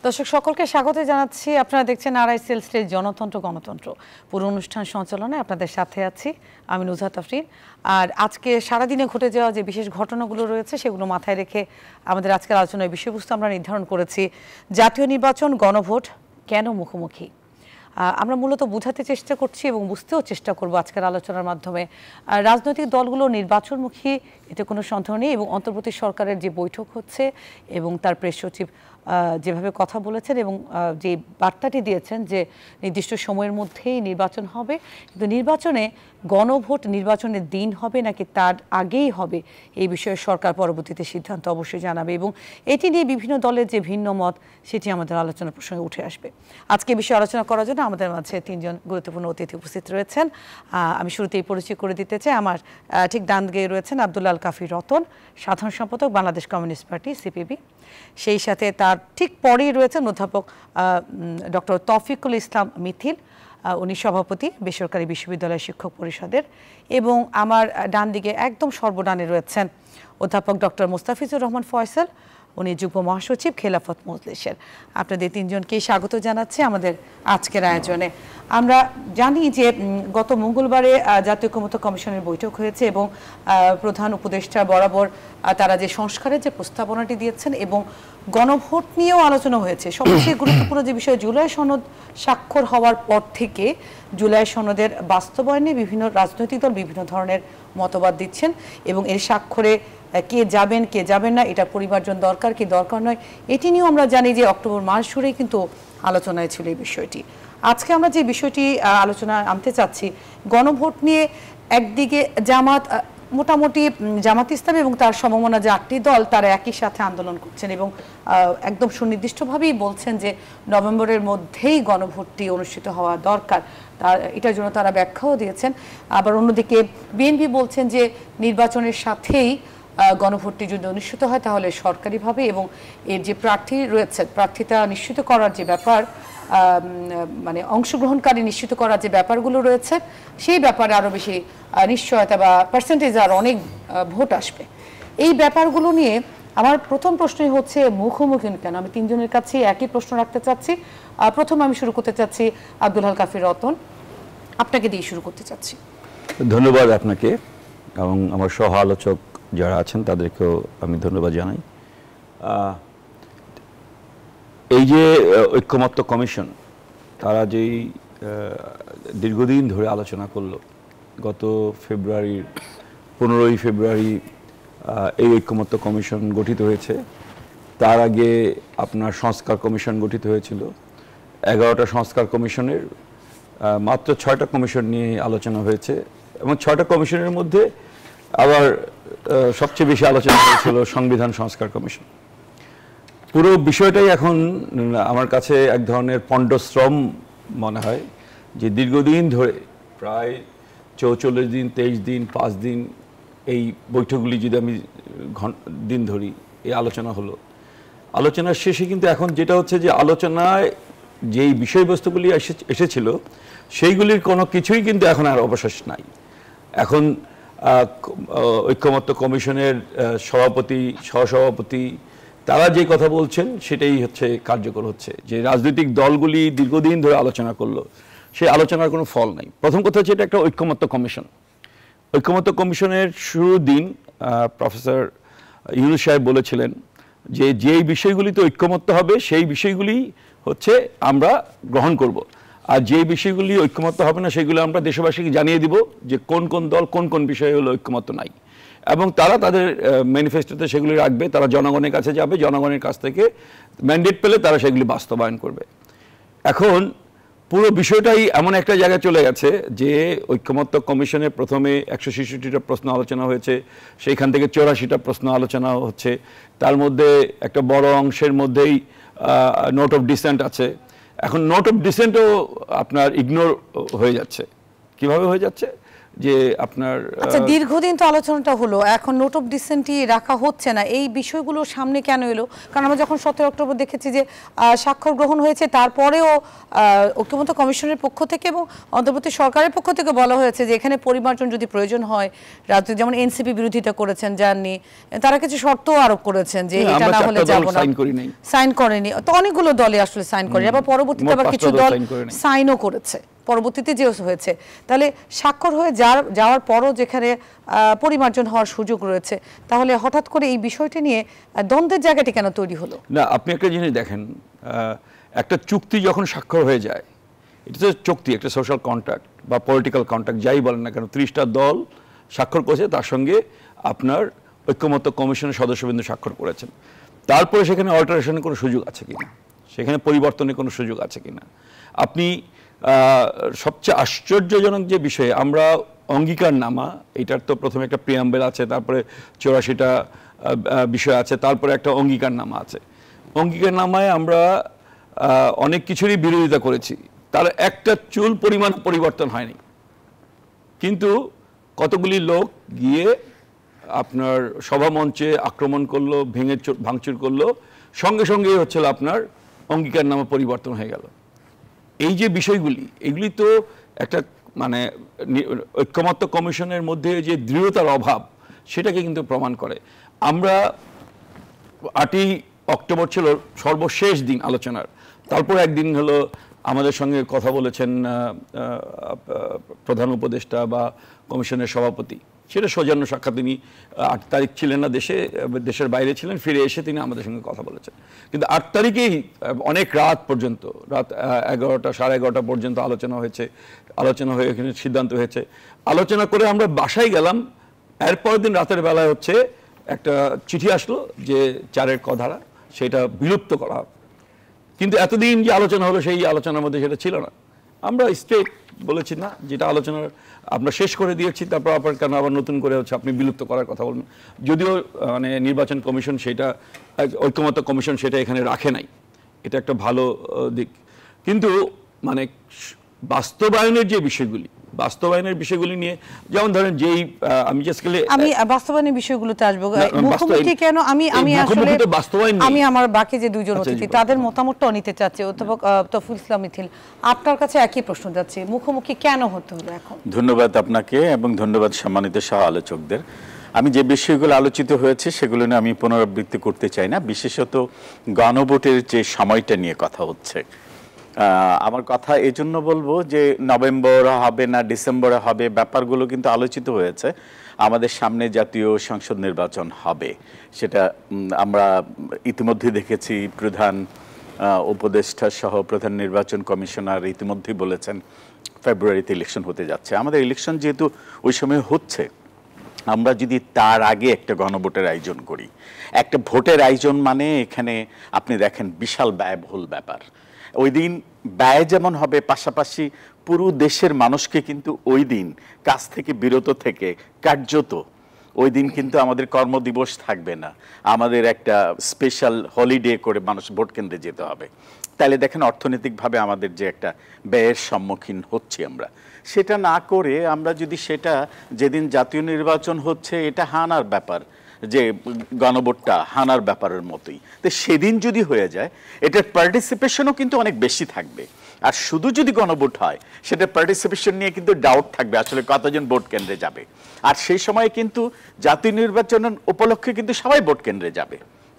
দর্শক সকলকে স্বাগত জানাচ্ছি। আপনারা দেখছেন আরআইসিএল স্টেজ জনতন্ত্র গণতন্ত্র। পুরো অনুষ্ঠান সঞ্চালনায় আপনাদের সাথে আছি আমি নুজহাত আফরিন। আর আজকে সারাদিনে ঘটে যাওয়া যে বিশেষ ঘটনাগুলো রয়েছে সেগুলো মাথায় রেখে আমাদের আজকের আলোচনার বিষয়বস্তু আমরা নির্ধারণ করেছি। জাতীয় নির্বাচন, গণভোট কেন মুখোমুখি? আমরা মূলত বোঝাতে চেষ্টা করছি এবং বুঝতেও চেষ্টা করব আজকের আলোচনার মাধ্যমে। রাজনৈতিক দলগুলো নির্বাচনমুখী, এতে কোনো সন্দেহ নেই। এবং অন্তর্বর্তী সরকারের যে বৈঠক হচ্ছে এবং তার প্রেস সচিব যেভাবে কথা বলেছেন এবং যে বার্তাটি দিয়েছেন যে নির্দিষ্ট সময়ের মধ্যেই নির্বাচন হবে, কিন্তু নির্বাচনে গণভোট নির্বাচনের দিন হবে নাকি তার আগেই হবে, এই বিষয়ে সরকার পরবর্তীতে সিদ্ধান্ত অবশ্যই জানাবে এবং এটি নিয়ে বিভিন্ন দলের যে ভিন্ন মত সেটি আমাদের আলোচনার প্রসঙ্গে উঠে আসবে। আজকে এই বিষয়ে আলোচনা করার জন্য আমাদের মাঝে তিনজন গুরুত্বপূর্ণ অতিথি উপস্থিত রয়েছেন। আমি শুরুতেই পরিচয় করে দিতে চাই। আমার ঠিক ডান দিকে রয়েছেন আব্দুল আল কাফি রতন, সাধারণ সম্পাদক, বাংলাদেশ কমিউনিস্ট পার্টি সিপিবি। সেই সাথে তার ঠিক পরেই রয়েছেন অধ্যাপক ডক্টর তৌফিকুল ইসলাম মিথিল, উনি সভাপতি বেসরকারি বিশ্ববিদ্যালয় শিক্ষক পরিষদের। এবং আমার ডান দিকে একদম সর্বডানে রয়েছেন অধ্যাপক ডক্টর মুস্তাফিজুর রহমান ফয়সাল, উনি যুগ্ম মহাসচিব খেলাফত মজলিসের। আপনাদের তিনজনকেই স্বাগত জানাচ্ছি আমাদের আজকের আয়োজনে। আমরা জানি যে গত মঙ্গলবারে জাতীয় ঐকমত্য কমিশনের বৈঠক হয়েছে এবং প্রধান উপদেষ্টা বরাবর তারা যে সংস্কারের যে প্রস্তাবনাটি দিয়েছেন এবং গণভোট নিয়েও আলোচনা হয়েছে। সবচেয়ে গুরুত্বপূর্ণ যে বিষয়, জুলাই সনদ স্বাক্ষর হওয়ার পর থেকে জুলাই সনদের বাস্তবায়নে বিভিন্ন রাজনৈতিক দল বিভিন্ন ধরনের মতবাদ দিচ্ছেন এবং এর স্বাক্ষরে কে যাবেন কে যাবেন না, এটা পরিমার্জন দরকার কি দরকার নয়, এটি নিয়েও আমরা জানি যে অক্টোবর মাস জুড়েই কিন্তু আলোচনায় ছিল এই বিষয়টি। আজকে আমরা যে বিষয়টি আলোচনা আনতে চাচ্ছি, গণভোট নিয়ে একদিকে জামাত, মোটামুটি জামাত ইসলাম এবং তার সমমনা যে 8টি দল তারা একই সাথে আন্দোলন করছেন এবং একদম সুনির্দিষ্টভাবেই বলছেন যে নভেম্বরের মধ্যেই গণভোটটি অনুষ্ঠিত হওয়া দরকার। এটার জন্য তারা ব্যাখ্যাও দিয়েছেন। আবার অন্যদিকে বিএনপি বলছেন যে নির্বাচনের সাথেই গণভোটটি যদি অনুষ্ঠিত হয় তাহলে সরকারিভাবে এবং এর যে প্রার্থী রয়েছে প্রার্থিতা নিশ্চিত করার যে ব্যাপার, মানে অংশগ্রহণকারী নিশ্চিত করার যে ব্যাপারগুলো রয়েছে সেই ব্যাপারে আরও বেশি নিশ্চয়তা বা পার্সেন্টেজ আর অনেক ভোট আসবে। এই ব্যাপারগুলো নিয়ে আমার প্রথম প্রশ্নই হচ্ছে মুখোমুখি কেন? আমি তিনজনের কাছে একই প্রশ্ন রাখতে চাচ্ছি। প্রথম আমি শুরু করতে চাচ্ছি আব্দুল আল কাফি রতন, আপনাকে দিয়ে শুরু করতে চাচ্ছি। ধন্যবাদ আপনাকে এবং আমার সহ আলোচক যারা আছেন তাদেরকেও আমি ধন্যবাদ জানাই। এই যে ঐকমত্য কমিশন তারা যেই দীর্ঘদিন ধরে আলোচনা করলো, গত ফেব্রুয়ারির 15ই ফেব্রুয়ারি এই ঐকমত্য কমিশন গঠিত হয়েছে। তার আগে আপনার সংস্কার কমিশন গঠিত হয়েছিল। 11টা সংস্কার কমিশনের মাত্র 6টা কমিশন নিয়ে আলোচনা হয়েছে এবং 6টা কমিশনের মধ্যে আবার সবচেয়ে বেশি আলোচনা হয়েছিল সংবিধান সংস্কার কমিশন। পুরো বিষয়টাই এখন আমার কাছে এক ধরনের পণ্ডশ্রম মনে হয় যে দীর্ঘদিন ধরে প্রায় 44 দিন, 23 দিন, 5 দিন এই বৈঠকগুলি যদি আমি দিন ধরি, এই আলোচনা হলো। আলোচনার শেষে কিন্তু এখন যেটা হচ্ছে যে আলোচনায় যেই বিষয়বস্তুগুলি এসেছিল সেইগুলির কোনো কিছুই কিন্তু এখন আর অবশেষ নাই। এখন ঐকমত্য কমিশনের সভাপতি, সহসভাপতি তারা যে কথা বলছেন সেটাই হচ্ছে কার্যকর হচ্ছে। যে রাজনৈতিক দলগুলি দীর্ঘদিন ধরে আলোচনা করলো, সেই আলোচনার কোনো ফল নাই। প্রথম কথা হচ্ছে এটা একটা ঐকমত্য কমিশন। ঐকমত্য কমিশনের শুরুর দিন প্রফেসর ইউনূস সাহেব বলেছিলেন যে যেই বিষয়গুলিতে ঐকমত্য হবে সেই বিষয়গুলি হচ্ছে আমরা গ্রহণ করব, আর যে বিষয়গুলি ঐকমত্য হবে না সেগুলো আমরা দেশবাসীকে জানিয়ে দিব যে কোন কোন দল কোন কোন বিষয়ে হলো ঐকমত্য নাই, এবং তারা তাদের ম্যানিফেস্টোতে সেগুলি রাখবে। তারা জনগণের কাছে যাবে, জনগণের কাছ থেকে ম্যান্ডেট পেলে তারা সেগুলি বাস্তবায়ন করবে। এখন পুরো বিষয়টাই এমন একটা জায়গায় চলে গেছে যে ঐকমত্য কমিশনে প্রথমে 166টা প্রশ্ন আলোচনা হয়েছে, সেইখান থেকে 84টা প্রশ্ন আলোচনা হচ্ছে। তার মধ্যে একটা বড় অংশের মধ্যেই নোট অফ ডিসেন্ট আছে। এখন নোট অফ ডিসেন্টও আপনার ইগনোর হয়ে যাচ্ছে। কিভাবে হয়ে যাচ্ছে? যে আপনার আচ্ছা, দীর্ঘদিন তো আলোচনাটা হলো, এখন নোট অফ ডিসেন্টই রাখা হচ্ছে না, এই বিষয়গুলো সামনে কেন এলো? কারণ আমরা যখন 17 অক্টোবর দেখেছি যে স্বাক্ষর গ্রহণ হয়েছে, তারপরেও ঐক্যমত্য কমিশনের পক্ষ থেকে এবং অন্তর্বর্তী সরকারের পক্ষ থেকে বলা হয়েছে যে এখানে পরিমার্জন যদি প্রয়োজন হয়, রাজনৈতিক যেমন এনসিপি বিরোধিতা করেছেন, যাননি, তারা কিছু শর্ত আরোপ করেছেন যে এটা না হলে যাব না, সাইন করেনি, তো অনেকগুলো দলে আসলে সাইন করেনি, আবার পরবর্তীতে আবার কিছু দল সাইনও করেছে পরবর্তীতে যে হয়েছে। তাহলে স্বাক্ষর হয়ে যাওয়ার পরও যেখানে পরিমার্জন হওয়ার সুযোগ রয়েছে, তাহলে হঠাৎ করে এই বিষয়টি নিয়ে দ্বন্দ্বের জায়গাটি কেন তৈরি হলো? না, আপনি একটা জিনিস দেখেন, একটা চুক্তি যখন স্বাক্ষর হয়ে যায়, এটা তো চুক্তি, একটা সোশ্যাল কন্ট্রাক্ট বা পলিটিক্যাল কন্ট্রাক্ট যাই বলেন না কেন, 30টা দল স্বাক্ষর করেছে, তার সঙ্গে আপনার ঐক্যমত্য কমিশনের সদস্যবৃন্দ স্বাক্ষর করেছেন। তারপরে সেখানে অল্টারেশনের কোনো সুযোগ আছে কিনা, সেখানে পরিবর্তনের কোনো সুযোগ আছে কিনা। আপনি সবচেয়ে আশ্চর্যজনক যে বিষয়ে আমরা অঙ্গীকারনামা, এটার তো প্রথমে একটা প্রিয়াম্বেল আছে, তারপরে 84টা বিষয় আছে, তারপরে একটা অঙ্গীকারনামা আছে। অঙ্গীকারনামায় আমরা অনেক কিছুরই বিরোধিতা করেছি, তার একটা চুল পরিমাণ পরিবর্তন হয়নি, কিন্তু কতগুলি লোক গিয়ে আপনার সভামঞ্চে আক্রমণ করলো, ভাঙচুর করলো, সঙ্গে সঙ্গে হচ্ছিল আপনার অঙ্গীকারনামা পরিবর্তন হয়ে গেল। এই যে বিষয়গুলি, এগুলি তো একটা মানে ঐক্যমত্য কমিশনের মধ্যে যে দৃঢ়তার অভাব, সেটাকে কিন্তু প্রমাণ করে। আমরা 8ই অক্টোবর ছিল সর্বশেষ দিন আলোচনার, তারপর একদিন হলো আমাদের সঙ্গে কথা বলেছেন প্রধান উপদেষ্টা বা কমিশনের সভাপতি, সেটা সৌজন্য সাক্ষাৎ, তিনি 8 তারিখ ছিলেন না দেশে, দেশের বাইরে ছিলেন, ফিরে এসে তিনি আমাদের সঙ্গে কথা বলেছেন। কিন্তু 8 তারিখেই অনেক রাত পর্যন্ত, রাত 11টা সাড়ে 11টা পর্যন্ত আলোচনা হয়েছে, আলোচনা হয়ে এখানে সিদ্ধান্ত হয়েছে। আলোচনা করে আমরা বাসায় গেলাম, এরপরের দিন রাতের বেলায় হচ্ছে একটা চিঠি আসলো যে 4-এর ক ধারা সেটা বিলুপ্ত করা হবে। কিন্তু এতদিন যে আলোচনা হলো সেই আলোচনার মধ্যে সেটা ছিল না। আমরা স্ট্রেট বলেছি না, যেটা আলোচনা আমরা শেষ করে দিয়েছি, তারপর আবার কেন আবার নতুন করে হচ্ছে আপনি বিলুপ্ত করার কথা বলবেন। যদিও মানে নির্বাচন কমিশন সেটা, ঐক্যমত্য কমিশন সেটা এখানে রাখে নাই, এটা একটা ভালো দিক। কিন্তু মানে বাস্তবায়নের যে বিষয়গুলি, বাস্তবায়নের বিষয়গুলি নিয়ে, যেমন ধরেন যেই আমি আমি বাস্তবায়নের বিষয়গুলোতে আসবো, মুখোমুখি কেন আমি আসলে আমি আমার বাকি যে দুইজন অতিথি তাদের মতামতটাও নিতে চাচ্ছি। অধ্যাপক তফিকুল ইসলাম মিথিল, আপনার কাছে একই প্রশ্ন যাচ্ছে, মুখোমুখি কেন হতে হলো এখন? ধন্যবাদ আপনাকে এবং ধন্যবাদ সম্মানিত সহ আলোচকদের। আমি যে বিষয়গুলো আলোচিত হয়েছে সেগুলো নিয়ে আমি পুনরাবৃত্তি করতে চাই না, বিশেষত গণভোটের যে সময়টা নিয়ে কথা হচ্ছে। আমার কথা এজন্য বলবো যে নভেম্বর হবে না ডিসেম্বরে হবে, ব্যাপারগুলো কিন্তু আলোচিত হয়েছে। আমাদের সামনে জাতীয় সংসদ নির্বাচন হবে, সেটা আমরা ইতিমধ্যে দেখেছি। প্রধান উপদেষ্টা সহ প্রধান নির্বাচন কমিশনার ইতিমধ্যেই বলেছেন ফেব্রুয়ারিতে ইলেকশন হতে যাচ্ছে। আমাদের ইলেকশন যেহেতু ওই সময় হচ্ছে, আমরা যদি তার আগে একটা গণভোটের আয়োজন করি, একটা ভোটের আয়োজন মানে এখানে আপনি দেখেন বিশাল ব্যয়বহুল ব্যাপার। ওই দিন ব্যয় যেমন হবে, পাশাপাশি পুরো দেশের মানুষকে কিন্তু ওই দিন কাজ থেকে বিরত থেকে কার্যত ওই দিন কিন্তু আমাদের কর্মদিবস থাকবে না, আমাদের একটা স্পেশাল হলিডে করে মানুষ ভোট কেন্দ্রে যেতে হবে। তাহলে দেখেন অর্থনৈতিকভাবে আমাদের যে একটা ব্যয়ের সম্মুখীন হচ্ছি আমরা, সেটা না করে আমরা যদি সেটা যেদিন জাতীয় নির্বাচন হচ্ছে এটা হানার ব্যাপার, যে গণভোটটা হানার ব্যাপারের মতোই, তো সেদিন যদি হয়ে যায় এটার পার্টিসিপেশনও কিন্তু অনেক বেশি থাকবে। আর শুধু যদি গণভোট হয় সেটা পার্টিসিপেশন নিয়ে কিন্তু ডাউট থাকবে আসলে কতজন ভোট কেন্দ্রে যাবে। আর সেই সময় কিন্তু জাতীয় নির্বাচনের উপলক্ষে কিন্তু সবাই ভোট কেন্দ্রে যাবে।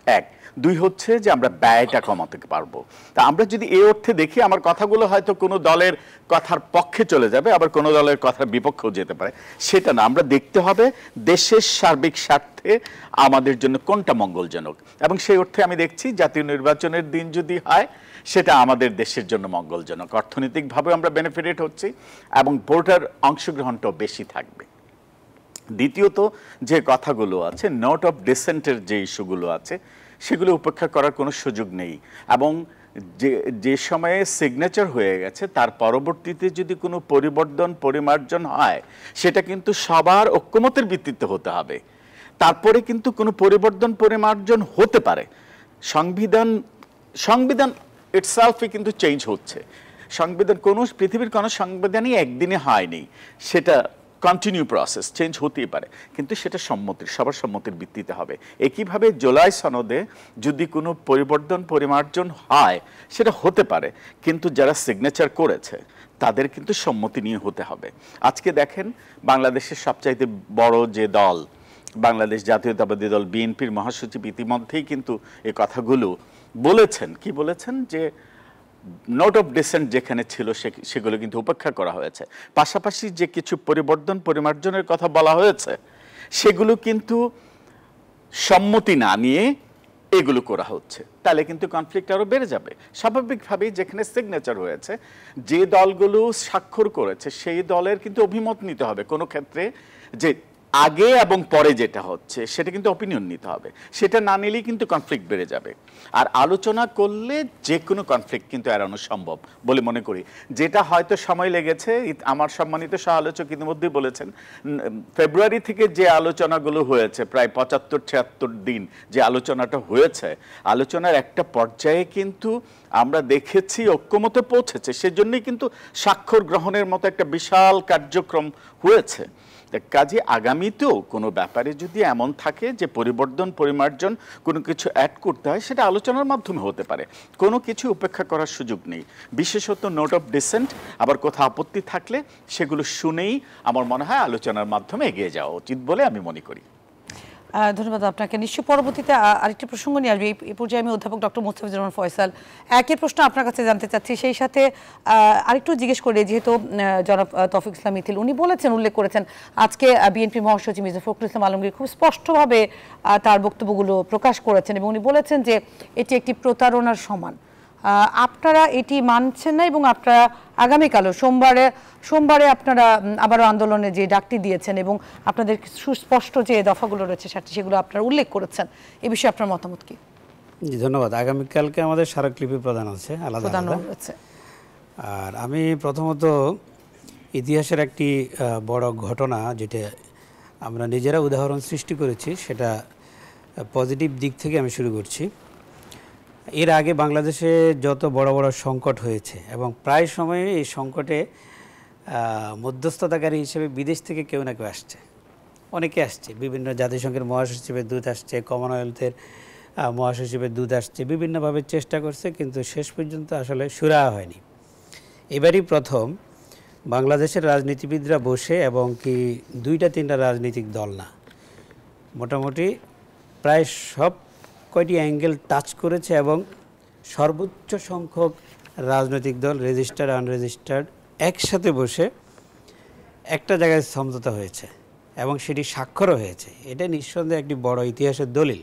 এক, দুই হচ্ছে যে আমরা ব্যয়টা কমাতে পারবো। তা আমরা যদি এই অর্থে দেখি, আমার কথাগুলো হয়তো কোনো দলের কথার পক্ষে চলে যাবে, আবার কোনো দলের কথার বিপক্ষেও যেতে পারে, সেটা না। আমরা দেখতে হবে দেশের সার্বিক স্বার্থে আমাদের জন্য কোনটা মঙ্গলজনক, এবং সেই অর্থে আমি দেখছি জাতীয় নির্বাচনের দিন যদি হয় সেটা আমাদের দেশের জন্য মঙ্গলজনক। অর্থনৈতিকভাবে আমরা বেনিফিটেড হচ্ছি এবং ভোটার অংশগ্রহণটাও বেশি থাকবে। দ্বিতীয়ত যে কথাগুলো আছে, নোট অফ ডিসেন্টের যে ইস্যুগুলো আছে সেগুলো উপেক্ষা করার কোনো সুযোগ নেই, এবং যে সময়ে সিগনেচার হয়ে গেছে তার পরবর্তীতে যদি কোনো পরিমার্জন হয় সেটা কিন্তু সবার ঐক্যমতের ভিত্তিতে হতে হবে। তারপরে কিন্তু কোনো পরিমার্জন হতে পারে। সংবিধান ইটসেলফই কিন্তু চেঞ্জ হচ্ছে। সংবিধান পৃথিবীর কোনো সংবিধানই একদিনে হয়নি, সেটা কন্টিনিউ প্রসেস, চেঞ্জ হতেই পারে, কিন্তু সেটা সবার সম্মতির ভিত্তিতে হবে। একইভাবে জুলাই সনদে যদি কোনো পরিমার্জন হয় সেটা হতে পারে, কিন্তু যারা সিগনেচার করেছে তাদের কিন্তু সম্মতি নিয়ে হতে হবে। আজকে দেখেন বাংলাদেশের সবচাইতে বড় যে দল বাংলাদেশ জাতীয়তাবাদী দল বিএনপির মহাসচিব ইতিমধ্যেই কিন্তু এই কথাগুলো বলেছেন। কি বলেছেন? যে নোট অফ ডিসেন্ট যেখানে ছিল সেগুলো কিন্তু উপেক্ষা করা হয়েছে, পাশাপাশি যে কিছু পরিমার্জনের কথা বলা হয়েছে সেগুলো কিন্তু সম্মতি না নিয়ে এগুলো করা হচ্ছে, তাহলে কিন্তু কনফ্লিক্ট আরো বেড়ে যাবে। স্বাভাবিকভাবেই যেখানে সিগনেচার হয়েছে, যে দলগুলো স্বাক্ষর করেছে সেই দলের কিন্তু অভিমত নিতে হবে কোনো ক্ষেত্রে, যে আগে এবং পরে যেটা হচ্ছে সেটা কিন্তু অপিনিয়ন নিতে হবে। সেটা না নিলেই কিন্তু কনফ্লিক্ট বেড়ে যাবে। আর আলোচনা করলে যে কোনো কনফ্লিক্ট কিন্তু এড়ানো সম্ভব বলে মনে করি। যেটা হয়তো সময় লেগেছে, আমার সম্মানিত সহ আলোচক ইতিমধ্যেই বলেছেন, ফেব্রুয়ারি থেকে যে আলোচনাগুলো হয়েছে, প্রায় ৭৫-৭৬ দিন যে আলোচনাটা হয়েছে, আলোচনার একটা পর্যায়ে কিন্তু আমরা দেখেছি ঐক্যমতে পৌঁছেছে, সেজন্যই কিন্তু স্বাক্ষর গ্রহণের মতো একটা বিশাল কার্যক্রম হয়েছে। কাজে আগামীতেও কোনো ব্যাপারে যদি এমন থাকে যে পরিমার্জন কোনো কিছু অ্যাড করতে হয়, সেটা আলোচনার মাধ্যমে হতে পারে, কোনো কিছু উপেক্ষা করার সুযোগ নেই। বিশেষত নোট অফ ডিসেন্ট, আবার কোথাও আপত্তি থাকলে সেগুলো শুনেই আমার মনে হয় আলোচনার মাধ্যমে এগিয়ে যাওয়া উচিত বলে আমি মনে করি। ধন্যবাদ আপনাকে। নিশ্চয় পরবর্তীতে আরেকটি প্রসঙ্গ নিয়ে আসবে। এই পর্যায়ে আমি অধ্যাপক ডক্টর মোস্তাফিজুর রহমান ফয়সাল একের প্রশ্ন আপনার কাছে জানতে চাচ্ছি, সেই সাথে আরেকটু জিজ্ঞেস করি, যেহেতু জনাব তৌফিক ইসলাম মিথিল উনি উল্লেখ করেছেন আজকে বিএনপি মহাসচিব মির্জা ফখরুল ইসলাম আলমগীর খুব স্পষ্টভাবে তার বক্তব্যগুলো প্রকাশ করেছেন এবং উনি বলেছেন যে এটি একটি প্রতারণার সমান। আপনারা এটি মানছেন না এবং আপনারা আগামীকালও সোমবারে আপনারা আবারও আন্দোলনে যে ডাকটি দিয়েছেন এবং আপনাদের সুস্পষ্ট যে দফাগুলো রয়েছে সেগুলো আপনারা উল্লেখ করেছেন, এ বিষয়ে আপনার মতামত কি? জি ধন্যবাদ। আগামীকালকে আমাদের স্মারকলিপি প্রদান আছে আলাদা রয়েছে। আর আমি প্রথমত ইতিহাসের একটি বড় ঘটনা, যেটা আমরা নিজেরা উদাহরণ সৃষ্টি করেছি, সেটা পজিটিভ দিক থেকে আমি শুরু করছি। এর আগে বাংলাদেশে যত বড় বড় সংকট হয়েছে এবং প্রায় সময়ে এই সংকটে মধ্যস্থতাকারী হিসেবে বিদেশ থেকে কেউ না কেউ আসছে, অনেকে আসছে। বিভিন্ন জাতিসংঘের মহাসচিবের দূত আসছে, কমনওয়েলথের মহাসচিবের দূত আসছে, বিভিন্নভাবে চেষ্টা করছে, কিন্তু শেষ পর্যন্ত আসলে সুরাহা হয়নি। এবারই প্রথম বাংলাদেশের রাজনীতিবিদরা বসে, এবং কি 2-3টা রাজনৈতিক দল না, মোটামুটি প্রায় সব কয়টি অ্যাঙ্গেল টাচ করেছে এবং সর্বোচ্চ সংখ্যক রাজনৈতিক দল, রেজিস্টার্ড আনরেজিস্টার্ড, একসাথে বসে একটা জায়গায় সমঝোতা হয়েছে এবং সেটি স্বাক্ষরও হয়েছে। এটা নিঃসন্দেহে একটি বড় ইতিহাসের দলিল,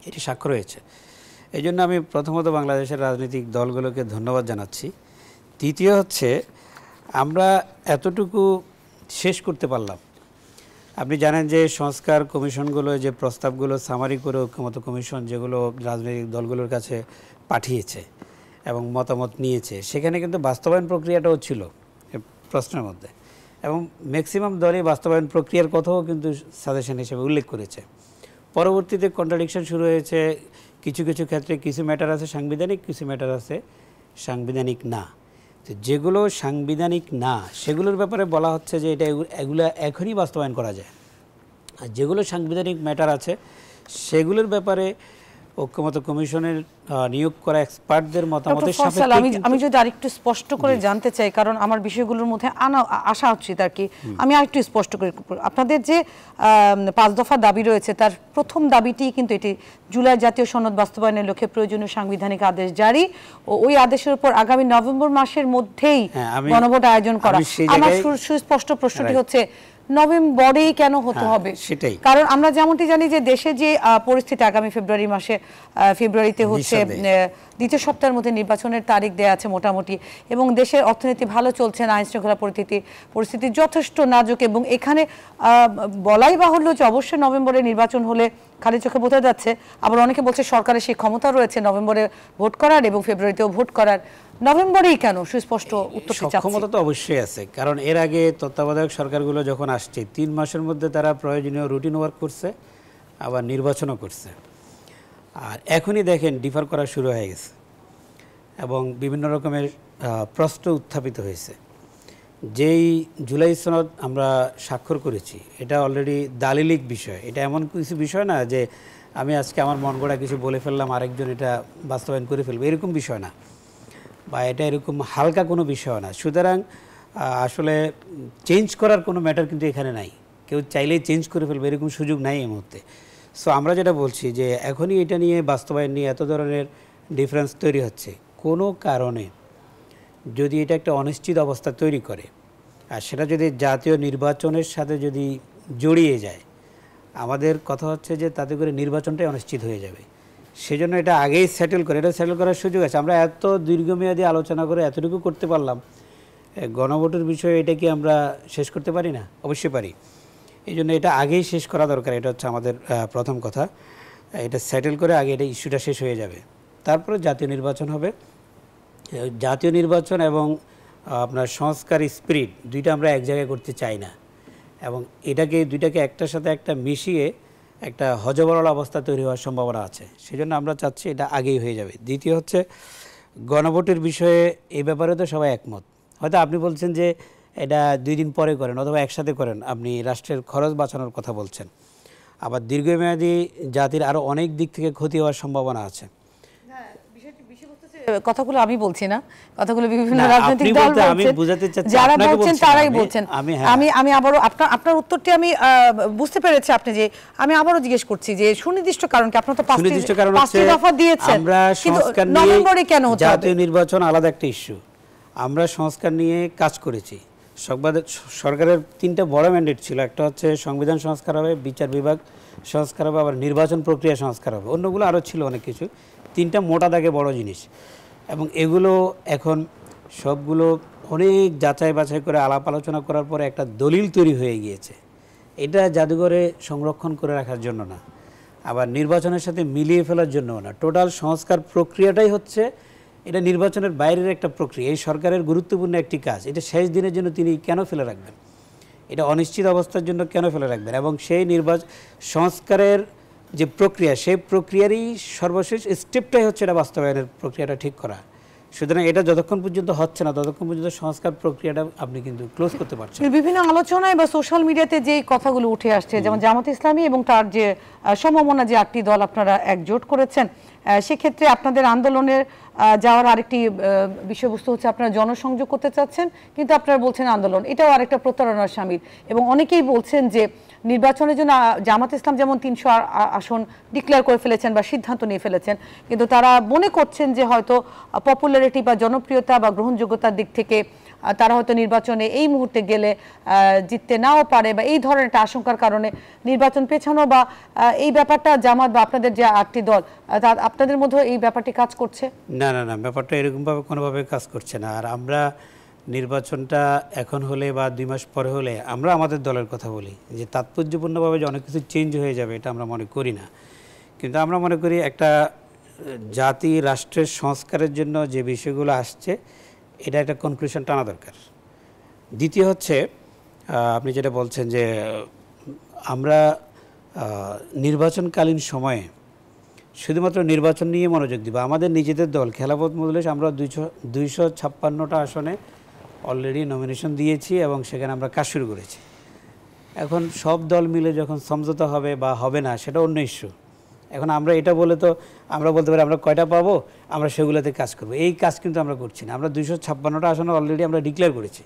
এটি স্বাক্ষর হয়েছে। এই জন্য আমি প্রথমত বাংলাদেশের রাজনৈতিক দলগুলোকে ধন্যবাদ জানাচ্ছি। দ্বিতীয় হচ্ছে, আমরা এতটুকু শেষ করতে পারলাম। আপনি জানেন যে সংস্কার কমিশনগুলো যে প্রস্তাবগুলো সামারি করে ঐক্যমত্য কমিশন যেগুলো রাজনৈতিক দলগুলোর কাছে পাঠিয়েছে এবং মতামত নিয়েছে, সেখানে কিন্তু বাস্তবায়ন প্রক্রিয়াটাও ছিল প্রশ্নের মধ্যে, এবং ম্যাক্সিমাম দলই বাস্তবায়ন প্রক্রিয়ার কথাও কিন্তু সাজেশন হিসেবে উল্লেখ করেছে। পরবর্তীতে কন্ট্রাডিকশন শুরু হয়েছে, কিছু কিছু ক্ষেত্রে কিছু ম্যাটার আছে সাংবিধানিক, কিছু ম্যাটার আছে সাংবিধানিক না। তো যেগুলো সাংবিধানিক না সেগুলোর ব্যাপারে বলা হচ্ছে যে এগুলো এখনই বাস্তবায়ন করা যায়, আর যেগুলো সাংবিধানিক ম্যাটার আছে সেগুলোর ব্যাপারে ঐক্যমত্য কমিশনের নিয়োগ করা এক্সপার্টদের মতামতের সাপেক্ষে আমি যদি আরেকটু স্পষ্ট করে জানতে চাই, কারণ আমার বিষয়গুলোর মধ্যে আশা হচ্ছে আর কি, আমি আরেকটু স্পষ্ট করে, আপনাদের যে 5 দফা দাবি রয়েছে তার প্রথম দাবিটি কিন্তু এটি জুলাই জাতীয় সনদ বাস্তবায়নের লক্ষ্যে প্রয়োজনীয় সাংবিধানিক আদেশ জারি ও ওই আদেশের উপর আগামী নভেম্বর মাসের মধ্যেই গণভোট আয়োজন করা। আমার সুস্পষ্ট প্রশ্নটি হচ্ছে, নভেম্বরেই কেন হতে হবে? সেটাই, কারণ আমরা যেমনটি জানি যে দেশে যে পরিস্থিতি, আগামী ফেব্রুয়ারিতে হচ্ছে দ্বিতীয় সপ্তাহের মধ্যে নির্বাচনের তারিখ দেয়া আছে মোটামুটি, এবং দেশের অর্থনীতি ভালো চলছে না, আইন শৃঙ্খলা পরিস্থিতি যথেষ্ট নাজুক, এবং এখানে বলাই বাহুল্য যে অবশ্যই নভেম্বরে নির্বাচন হলে খালি চোখে বোঝা যাচ্ছে, আবার অনেকে বলছে সরকারের সেই ক্ষমতা রয়েছে নভেম্বরে ভোট করার এবং ফেব্রুয়ারিতেও ভোট করার। নভেম্বরেই কেন? সুস্পষ্ট উত্তর চাচ্ছি। ক্ষমতা তো অবশ্যই আছে, কারণ এর আগে তত্ত্বাবধায়ক সরকারগুলো যখন আসছে 3 মাসের মধ্যে তারা প্রয়োজনীয় রুটিন ওয়ার্ক করছে, আবার নির্বাচনও করছে। আর এখনই দেখেন ডিফার করা শুরু হয়ে গেছে এবং বিভিন্ন রকমের প্রশ্ন উত্থাপিত হয়েছে যেই জুলাই সনদ আমরা স্বাক্ষর করেছি এটা অলরেডি দালিলিক বিষয়, এটা এমন কিছু বিষয় না যে আমি আজকে আমার মন গড়া কিছু বলে ফেললাম আরেকজন এটা বাস্তবায়ন করে ফেলবে, এরকম বিষয় না, বা এটা এরকম হালকা কোনো বিষয় না। সুতরাং আসলে চেঞ্জ করার কোনো ম্যাটার কিন্তু এখানে নাই, কেউ চাইলেই চেঞ্জ করে ফেলবে এরকম সুযোগ নাই এই মুহূর্তে। সো আমরা যেটা বলছি যে এখনই এটা নিয়ে বাস্তবায়ন নিয়ে এত ধরনের ডিফারেন্স তৈরি হচ্ছে, কোনো কারণে যদি এটা একটা অনিশ্চিত অবস্থা তৈরি করে আর সেটা যদি জাতীয় নির্বাচনের সাথে যদি জড়িয়ে যায়, আমাদের কথা হচ্ছে যে তাতে করে নির্বাচনটাই অনিশ্চিত হয়ে যাবে। সেজন্য এটা আগেই সেটেল করে, এটা সেটেল করার সুযোগ আছে। আমরা এত দীর্ঘমেয়াদী আলোচনা করে এতটুকু করতে পারলাম, গণভোটের বিষয়ে এটা কি আমরা শেষ করতে পারি না? অবশ্যই পারি। এই জন্য এটা আগেই শেষ করা দরকার, এটা হচ্ছে আমাদের প্রথম কথা। এটা সেটেল করে আগে এটা ইস্যুটা শেষ হয়ে যাবে, তারপরে জাতীয় নির্বাচন হবে। জাতীয় নির্বাচন এবং আপনার সংস্কার স্পিরিট দুইটা আমরা এক জায়গায় করতে চাই না, এবং দুইটাকে একটার সাথে একটা মিশিয়ে একটা হজবরল অবস্থা তৈরি হওয়ার সম্ভাবনা আছে। সেজন্য আমরা চাচ্ছি এটা আগেই হয়ে যাবে। দ্বিতীয় হচ্ছে গণভোটের বিষয়ে, এই ব্যাপারে তো সবাই একমত। হয়তো আপনি বলছেন যে এটা 2 দিন পরে করেন অথবা একসাথে করেন, আপনি রাষ্ট্রের খরচ বাঁচানোর কথা বলছেন, আবার দীর্ঘমেয়াদী জাতির আরও অনেক দিক থেকে ক্ষতি হওয়ার সম্ভাবনা আছে। কথাগুলো আমি বলছি না, কথাগুলো বিভিন্ন রাজনৈতিক দল বলছেন, আমি বুঝাতে চাচ্ছি, যারা বলছেন তারাই বলছেন। আমি আবারও আপনার উত্তরটি আমি বুঝতে পেরেছি আপনি যে, আমি আবারও জিজ্ঞেস করছি যে সুনির্দিষ্ট কারণ কি? আপনারা তো 5টি দফা দিয়েছেন, আমরা সংস্কার নিয়ে নভেম্বরে কেন হতে হবে? জাতীয় নির্বাচন আলাদা একটা ইস্যু, আমরা সংস্কার নিয়ে কাজ করেছি। সরকারের 3টা বড় ম্যান্ডেট ছিল, একটা হচ্ছে সংবিধান সংস্কার হবে, বিচার বিভাগ সংস্কার হবে, আবার নির্বাচন প্রক্রিয়া সংস্কার হবে, অন্যগুলো আরও ছিল অনেক কিছু। 3টা মোটা দাগে বড় জিনিস, এবং এগুলো এখন সবগুলো অনেক যাচাই বাছাই করে আলাপ আলোচনা করার পরে একটা দলিল তৈরি হয়ে গিয়েছে। এটা জাদুঘরে সংরক্ষণ করে রাখার জন্য না, আবার নির্বাচনের সাথে মিলিয়ে ফেলার জন্য না। টোটাল সংস্কার প্রক্রিয়াটাই হচ্ছে এটা নির্বাচনের বাইরের একটা প্রক্রিয়া। এই সরকারের গুরুত্বপূর্ণ একটি কাজ, এটা শেষ দিনের জন্য তিনি কেন ফেলে রাখবেন? এটা অনিশ্চিত অবস্থার জন্য কেন ফেলে রাখবেন? এবং সেই সংস্কারের যে প্রক্রিয়া, সেই প্রক্রিয়ারই সর্বশেষ স্টেপটাই হচ্ছে এটা বাস্তবায়নের প্রক্রিয়াটা ঠিক করা। সুতরাং এটা যতক্ষণ পর্যন্ত হচ্ছে না ততক্ষণ পর্যন্ত সংস্কার প্রক্রিয়াটা আপনি কিন্তু ক্লোজ করতে পারছেন। বিভিন্ন আলোচনায় বা সোশ্যাল মিডিয়াতে যে কথাগুলো উঠে আসছে, যেমন জামাত ইসলামী এবং তার যে সমমনা যে 8টি দল আপনারা একজোট করেছেন, সেক্ষেত্রে আপনাদের আন্দোলনের যাওয়ার আরেকটি বিষয়বস্তু হচ্ছে আপনারা জনসংযোগ করতে চাচ্ছেন, কিন্তু আপনারা বলছেন আন্দোলন, এটাও আরেকটা প্রতারণার শামিল। এবং অনেকেই বলছেন যে নির্বাচনের জন্য জামাত ইসলাম যেমন 300 আসন ডিক্লেয়ার করে ফেলেছেন বা সিদ্ধান্ত নিয়ে ফেলেছেন, কিন্তু তারা মনে করছেন যে হয়তো পপুলারিটি বা জনপ্রিয়তা বা গ্রহণযোগ্যতার দিক থেকে তারা হয়তো নির্বাচনে এই মুহূর্তে গেলে জিততে নাও পারে, বা এই ধরনের একটা আশঙ্কার কারণে নির্বাচন পেছানো, বা এই ব্যাপারটা জামাত বা আপনাদের যে 8টি দল, আপনাদের মধ্যে এই ব্যাপারটি কাজ করছে? না না না, ব্যাপারটা এরকমভাবে কোনোভাবে কাজ করছে না। আর আমরা নির্বাচনটা এখন হলে বা 2 মাস পরে হলে আমরা আমাদের দলের কথা বলি যে তাৎপর্যপূর্ণভাবে যে অনেক কিছু চেঞ্জ হয়ে যাবে, এটা আমরা মনে করি না। কিন্তু আমরা মনে করি একটা জাতি রাষ্ট্রের সংস্কারের জন্য যে বিষয়গুলো আসছে, এটা একটা কনক্লুশন টানা দরকার। দ্বিতীয় হচ্ছে আপনি যেটা বলছেন যে আমরা নির্বাচনকালীন সময়ে শুধুমাত্র নির্বাচন নিয়ে মনোযোগ দিব। আমাদের নিজেদের দল খেলাফত মজলিস আমরা 256টা আসনে অলরেডি নমিনেশন দিয়েছি এবং সেখানে আমরা কাজ শুরু করেছি। এখন সব দল মিলে যখন সমঝোতা হবে বা হবে না সেটা অন্য ইস্যু। এখন আমরা এটা বলে তো আমরা বলতে পারি আমরা কয়টা পাবো, আমরা সেগুলোতে কাজ করব, এই কাজ কিন্তু আমরা করছি না। আমরা 256টা আসনে অলরেডি আমরা ডিক্লেয়ার করেছি।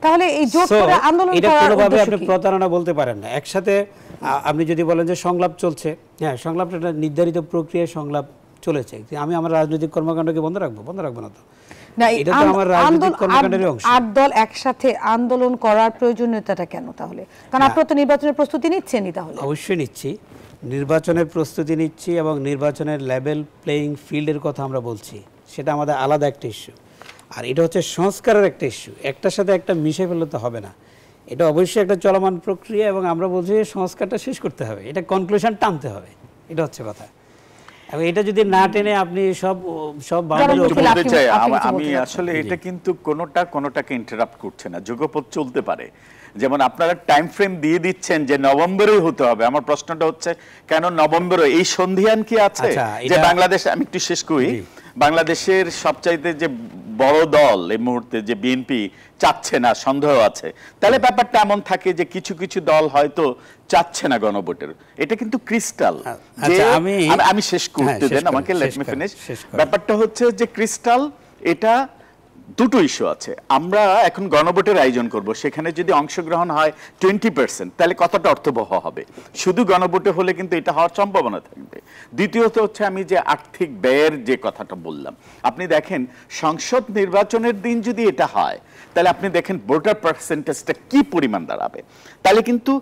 তাহলে এই জোট করে আন্দোলন এটা কোনোভাবে আপনি প্রতারণা বলতে পারেন না। একসাথে আপনি যদি বলেন যে সংলাপ চলছে, হ্যাঁ সংলাপটা একটা নির্ধারিত প্রক্রিয়ায় সংলাপ চলেছে, আমি আমার রাজনৈতিক কর্মকাণ্ডকে বন্ধ রাখবো না তো। না, এটা তো আমার রাজনৈতিক কর্মকাণ্ডের অংশ। 8 দল একসাথে আন্দোলন করার প্রয়োজনীয়তাটা কেন তাহলে? কারণ আপনারা তো নির্বাচনের প্রস্তুতি নিচ্ছেনই। তাহলে অবশ্যই নিচ্ছি, নির্বাচনের প্রস্তুতি নিচ্ছি এবং নির্বাচনের লেভেল প্লেইং ফিল্ডের কথা আমরা বলছি, সেটা আমাদের আলাদা একটা ইস্যু। আর এটা হচ্ছে সংস্কারের একটা ইস্যু, একটার সাথে একটা মিশে ফেললে তো হবে না। এটা অবশ্যই একটা চলমান প্রক্রিয়া এবং আমরা বলছি সংস্কারটা শেষ করতে হবে, এটা কনক্লুশন টানতে হবে, এটা হচ্ছে কথা। এবং এটা যদি না টেনে আপনি সব বলতে চাই, আমি আসলে এটা কিন্তু কোনোটাকে ইন্টারাপ্ট করছে না, যুগপৎ চলতে পারে। যেমন আপনারা টাইম ফ্রেম দিয়ে দিচ্ছেন যে নভেম্বরেই হতে হবে, আমার প্রশ্নটা হচ্ছে কেন নভেম্বরে? এই সন্ধিহান কি আছে যে বাংলাদেশ, আমি একটু শেষ করি, বাংলাদেশের সবচাইতে যে বড় দল এই মুহূর্তে যে বিএনপি চাচ্ছে না, সন্দেহ আছে, তাহলে ব্যাপারটা এমন থাকে যে কিছু কিছু দল হয়তো চাচ্ছে না গণভোটের। এটা কিন্তু ক্রিস্টাল। আমি শেষ করতে দেন আমাকে, লেট মি ফিনিশ। ব্যাপারটা হচ্ছে যে ক্রিস্টাল, এটা দুটো ইস্যু আছে। আমরা এখন গণভোটের আয়োজন করব, সেখানে যদি অংশগ্রহণ হয় 20%, তাহলে কতটা অর্থবহ হবে? শুধু গণভোটে হলে কিন্তু এটা হওয়ার সম্ভাবনা থাকবে। দ্বিতীয়ত হচ্ছে আমি যে আর্থিক ব্যয়ের যে কথাটা বললাম, আপনি দেখেন সংসদ নির্বাচনের দিন যদি এটা হয়, তাহলে আপনি দেখেন ভোটার পার্সেন্টেজটা কি পরিমাণ দাঁড়াবে। তাহলে কিন্তু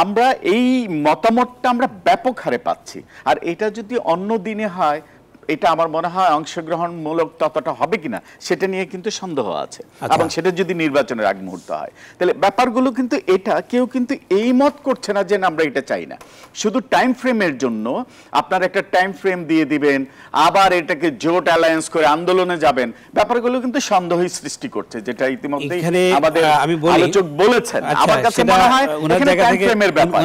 আমরা এই মতামতটা আমরা ব্যাপক হারে পাচ্ছি। আর এটা যদি অন্য দিনে হয়, এটা আমার মনে হয় অংশগ্রহণমূলক ততটা হবে কিনা সেটা নিয়ে কিন্তু সন্দেহ আছে। এবং সেটা যদি নির্বাচনের আগ মুহূর্ত হয়, তাহলে ব্যাপারগুলো কিন্তু এটা কেউ কিন্তু এই মত করছে না যে আমরা এটা চাই না। শুধু টাইম ফ্রেমের জন্য আপনার একটা টাইম ফ্রেম দিয়ে দিবেন, আবার এটাকে জোট অ্যালায়েন্স করে আন্দোলনে যাবেন, ব্যাপারগুলো কিন্তু সন্দেহই সৃষ্টি করছে, যেটা ইতিমধ্যেই আমাদের আলোচক বলেছেন। আমার কাছে মনে হয় এখানে টাইম ফ্রেমের ব্যাপার,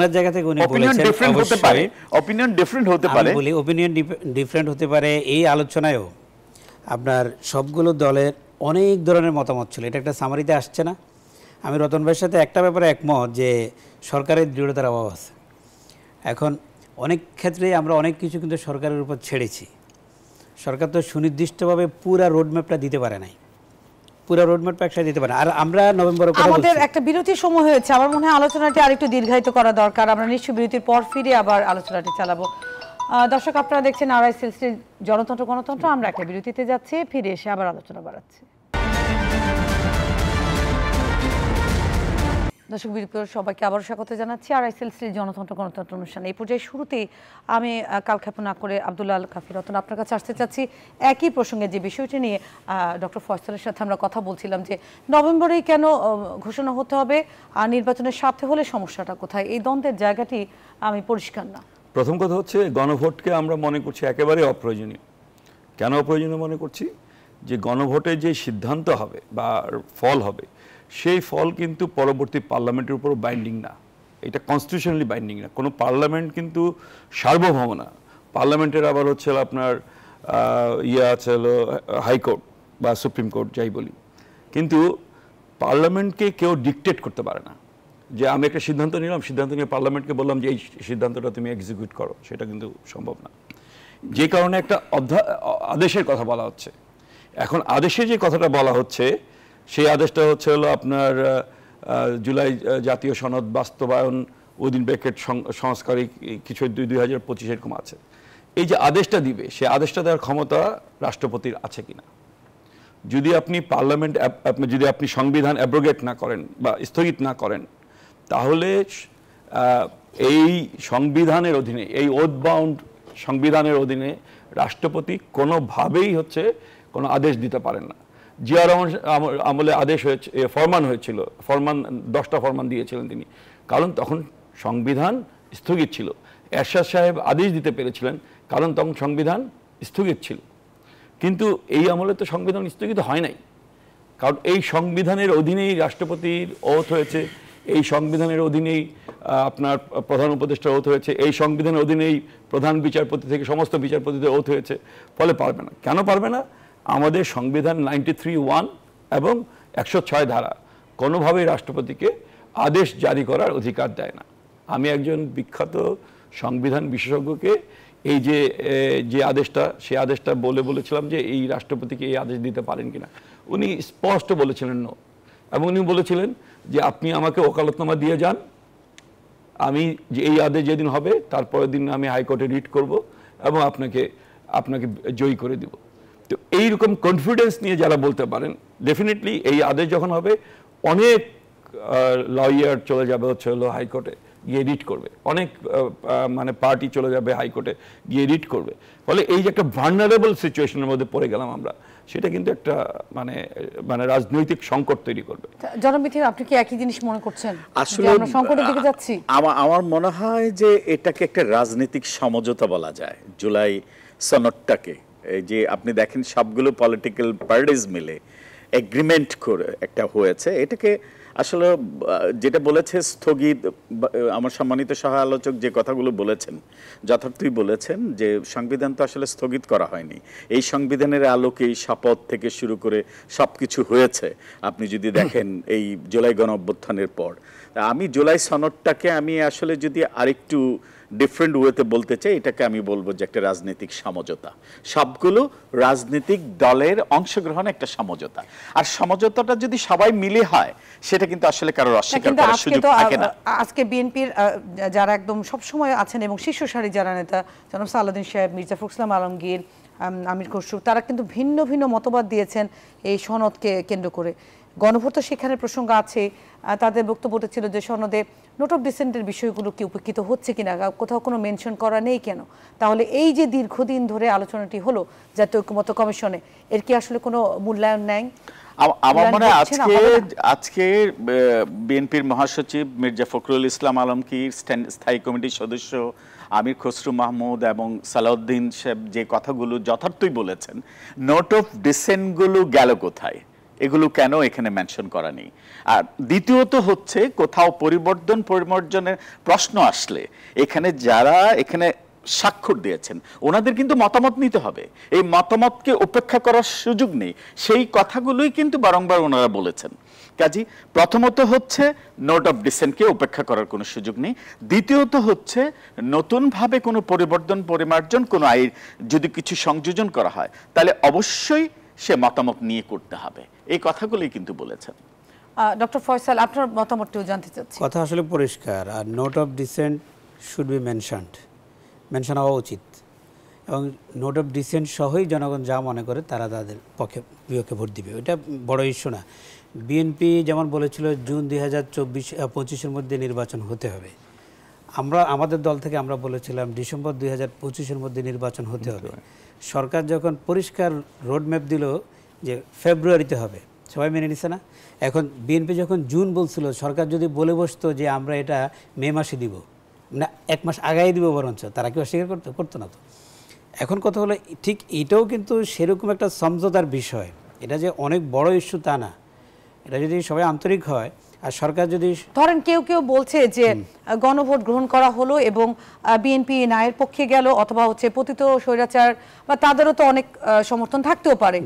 অপিনিয়ন ডিফারেন্ট হতে পারে, অপিনিয়ন ডিফারেন্ট হতে পারে, অপিনিয়ন ডিফারেন্ট হতে পারে। এই আলোচনায়ও আপনার সবগুলো দলের অনেক ধরনের মতামত ছিল, এটা একটা সামারিতে আসছে না। আমি রতন ভাইয়ের সাথে একটা ব্যাপারে একমত যে সরকারের দৃঢ়তার অভাব আছে। এখন অনেক ক্ষেত্রে আমরা অনেক কিছু কিন্তু সরকারের উপর ছেড়েছি। সরকার তো সুনির্দিষ্টভাবে পুরা রোডম্যাপটা দিতে পারে নাই, পুরা রোডম্যাপটা একসাথে দিতে পারে। আর আমরা নভেম্বরে আমাদের একটা বিরতির সময় হয়েছে, আমার মনে হয় আলোচনাটি আরেকটু দীর্ঘায়িত করা দরকার। আমরা নিশ্চয়ই বিরতির পর ফিরে আবার আলোচনাটি চালাবো। দর্শক, আপনারা দেখছেন RI জনতন্ত্র গণতন্ত্র। আমরা একটা বিরতিতে যাচ্ছি, ফিরে এসে আবার আলোচনা বাড়াচ্ছি। দর্শক, বিরতির সবাইকে আবারও স্বাগত জানাচ্ছি RI জনতন্ত্র গণতন্ত্র অনুষ্ঠান। এই পর্যায়ে শুরুতেই আমি কালক্ষেপণ না করে আব্দুল্লাহ আল কাফি রতন আপনার কাছে আসতে চাচ্ছি একই প্রসঙ্গে, যে বিষয়টি নিয়ে ডক্টর ফয়সালের সাথে আমরা কথা বলছিলাম, যে নভেম্বরেই কেন ঘোষণা হতে হবে, আর নির্বাচনের সাথে হলে সমস্যাটা কোথায়? এই দ্বন্দ্বের জায়গাটি আমি পরিষ্কার না। প্রথম কথা হচ্ছে, গণভোটকে আমরা মনে করছি একেবারে অপ্রয়োজনীয়। কেন অপ্রয়োজনীয় মনে করছি? যে গণভোটের যে সিদ্ধান্ত হবে বা ফল হবে, সেই ফল কিন্তু পরবর্তী পার্লামেন্টের উপর বাইন্ডিং না, এটা কনস্টিটিউশনালি বাইন্ডিং না। কোনো পার্লামেন্ট কিন্তু সার্বভৌম না। পার্লামেন্টের আবার হচ্ছে আপনার আছে হলো হাইকোর্ট বা সুপ্রিম কোর্ট, যাই বলি, কিন্তু পার্লামেন্টকে কেউ ডিকটেট করতে পারে না। যে আমি একটা সিদ্ধান্ত নিলাম, সিদ্ধান্ত নিয়ে পার্লামেন্টকে বললাম যে এই সিদ্ধান্তটা তুমি এক্সিকিউট করো, সেটা কিন্তু সম্ভব না। যে কারণে একটা আদেশের কথা বলা হচ্ছে। এখন আদেশে যে কথাটা বলা হচ্ছে, সেই আদেশটা হচ্ছে হলো আপনার জুলাই জাতীয় সনদ বাস্তবায়ন, উইদিন ব্র্যাকেট সংস্কারিক কিছু 2025 এরকম আছে। এই যে আদেশটা দিবে, সেই আদেশটা দেওয়ার ক্ষমতা রাষ্ট্রপতির আছে কিনা। যদি আপনি পার্লামেন্ট, যদি আপনি সংবিধান অ্যাব্রোগেট না করেন বা স্থগিত না করেন, তাহলে এই সংবিধানের অধীনে, এই ওথ বাউন্ড সংবিধানের অধীনে রাষ্ট্রপতি কোনোভাবেই হচ্ছে কোনো আদেশ দিতে পারেন না। জিয়া রহমান আমলে আদেশ হয়েছে, ফরমান হয়েছিল, ফরমান 10টা ফরমান দিয়েছিলেন তিনি, কারণ তখন সংবিধান স্থগিত ছিল। এরশাদ সাহেব আদেশ দিতে পেরেছিলেন কারণ তখন সংবিধান স্থগিত ছিল। কিন্তু এই আমলে তো সংবিধান স্থগিত হয় নাই, কারণ এই সংবিধানের অধীনেই রাষ্ট্রপতির ওথ হয়েছে, এই সংবিধানের অধীনেই আপনার প্রধান উপদেষ্টার ওথ হয়েছে, এই সংবিধানের অধীনেই প্রধান বিচারপতি থেকে সমস্ত বিচারপতিদের ওথ হয়েছে। ফলে পারবে না। কেন পারবে না? আমাদের সংবিধান 93(1) এবং 106 ধারা কোনোভাবেই রাষ্ট্রপতিকে আদেশ জারি করার অধিকার দেয় না। আমি একজন বিখ্যাত সংবিধান বিশেষজ্ঞকে এই যে আদেশটা, সেই আদেশটা বলেছিলাম যে এই রাষ্ট্রপতিকে এই আদেশ দিতে পারেন কিনা। উনি স্পষ্ট বলেছিলেন নো, এবং উনি বলেছিলেন যে আপনি আমাকে ওকালতনামা দিয়ে যান, আমি যে এই আদেশ যেদিন হবে তারপরের দিন আমি হাইকোর্টে রিট করব এবং আপনাকে জয়ী করে দিব। তো এইরকম কনফিডেন্স নিয়ে যারা বলতে পারেন, ডেফিনেটলি এই আদেশ যখন হবে অনেক লয়ার চলে যাবে হচ্ছে হলো হাইকোর্টে গিয়ে রিট করবে, অনেক মানে পার্টি চলে যাবে হাইকোর্টে গিয়ে রিট করবে। ফলে এই যে একটা ভালনারেবল সিচুয়েশনের মধ্যে পড়ে গেলাম আমরা, সেটা কিন্তু একটা মানে রাজনৈতিক সংকট তৈরি করবে। জনমিথির, আপনি কি একই জিনিস মনে করছেন? আসলে আমরা সংকটের দিকে যাচ্ছি। আমার মনে হয় যে এটাকে একটা রাজনৈতিক সমঝোতা বলা যায়, জুলাই সনদটাকে। এই যে আপনি দেখেন সবগুলো পলিটিক্যাল পার্টিজ মিলে এগ্রিমেন্ট করে একটা হয়েছে, এটাকে আসলে যেটা বলেছে স্থগিত, আমার সম্মানিত সহ আলোচক যে কথাগুলো বলেছেন যথার্থই বলেছেন যে সংবিধান তো আসলে স্থগিত করা হয়নি। এই সংবিধানের আলোকেই শপথ থেকে শুরু করে সবকিছু হয়েছে। আপনি যদি দেখেন এই জুলাই গণ অভ্যুত্থানের পর, আমি জুলাই সনদটাকে আমি আসলে যদি আরেকটু ডিফারেন্ট ওয়েতে বলতে চাই, এটাকে আমি বলবো যে একটা রাজনৈতিক সমঝোতা, সবগুলো রাজনৈতিক দলের অংশগ্রহণ একটা সমঝোতা। আর সমঝোতাটা যদি সবাই মিলে হয় সেটা কিন্তু আসলে কারোর অস্বীকার করার সুযোগ থাকে না। আজকে বিএনপির যারা একদম সবসময় আছেন এবং শীর্ষ সারি যারা নেতা, জনাব সালাউদ্দিন সাহেব, মির্জা ফখরুল ইসলাম আলমগীর, আমির খসরু, তারা কিন্তু ভিন্ন ভিন্ন মতবাদ দিয়েছেন এই সনদকে কেন্দ্র করে। গণভোট সেখানে প্রসঙ্গ আছে, তাদের বক্তব্যটা ছিল যে সনদে নোট অফ ডিসেন্টের বিষয়গুলো কি উপেক্ষিত হচ্ছে কিনা, কোথাও কোনো মেনশন করা নেই কেন। তাহলে এই যে দীর্ঘদিন ধরে আলোচনাটি হলো জাতীয় ঐকমত্য কমিশনে, এর কি আসলে কোনো মূল্যায়ন নেই? আমার মনে হয় আজকে বিএনপির মহাসচিব মির্জা ফখরুল ইসলাম আলমগীর, স্থায়ী কমিটির সদস্য আমির খসরু মাহমুদ এবং সালাউদ্দিন সাহেব যে কথাগুলো যথার্থই বলেছেন, নোট অফ ডিসেন্টগুলো গেল কোথায়, এগুলো কেন এখানে মেনশন করা নেই। আর দ্বিতীয়ত হচ্ছে কোথাও পরিমার্জনের প্রশ্ন আসলে এখানে যারা এখানে স্বাক্ষর দিয়েছেন ওনাদের কিন্তু মতামত নিতে হবে, এই মতামতকে উপেক্ষা করার সুযোগ নেই। সেই কথাগুলোই কিন্তু বারংবার ওনারা বলেছেন। কাজী প্রথমত হচ্ছে নোট অফ ডিসেন্টকে উপেক্ষা করার কোনো সুযোগ নেই। দ্বিতীয়ত হচ্ছে নতুনভাবে কোনো পরিমার্জন, কোনো আইন যদি কিছু সংযোজন করা হয় তাহলে অবশ্যই সে মতামত নিয়ে করতে হবে, এই কথাগুলোই কিন্তু বলেছেন। ডক্টর ফয়সাল, আপনার মতামতটিও জানতে চাচ্ছি। কথা আসলে পরিষ্কার, আর note of dissent should be mention হওয়া উচিত, এবং নোট অফ ডিসেন্ট সহই জনগণ যা মনে করে তারা তাদের বিপক্ষে ভোট দিবে, ওইটা বড় ইস্যু না। বিএনপি যেমন বলেছিল জুন 2025-এর মধ্যে নির্বাচন হতে হবে, আমাদের দল থেকে আমরা বলেছিলাম ডিসেম্বর 2025-এর মধ্যে নির্বাচন হতে হবে। সরকার যখন পরিষ্কার রোডম্যাপ দিল যে ফেব্রুয়ারিতে হবে, সবাই মেনে নিছে না। এখন বিএনপি যখন জুন বলছিল, সরকার যদি বলে বসতো যে আমরা এটা মে মাসে দিব না, 1 মাস আগাই দিব, বরঞ্চ তারা কি অস্বীকার করতো না। তো এখন কথা হলো ঠিক এটাও কিন্তু সেরকম একটা সমঝোতার বিষয়, এটা যে অনেক বড় ইস্যু তা না। এটা যদি সবাই আন্তরিক হয় আর সরকার যদি ধরেন কেউ বলছে যে গণভোট গ্রহণ করা হলো এবং বিএনপি ন্যায়ের পক্ষে গেল, অথবা হচ্ছে পতিত স্বৈরাচার বা তাদেরও তো অনেক সমর্থন থাকতেও পারে,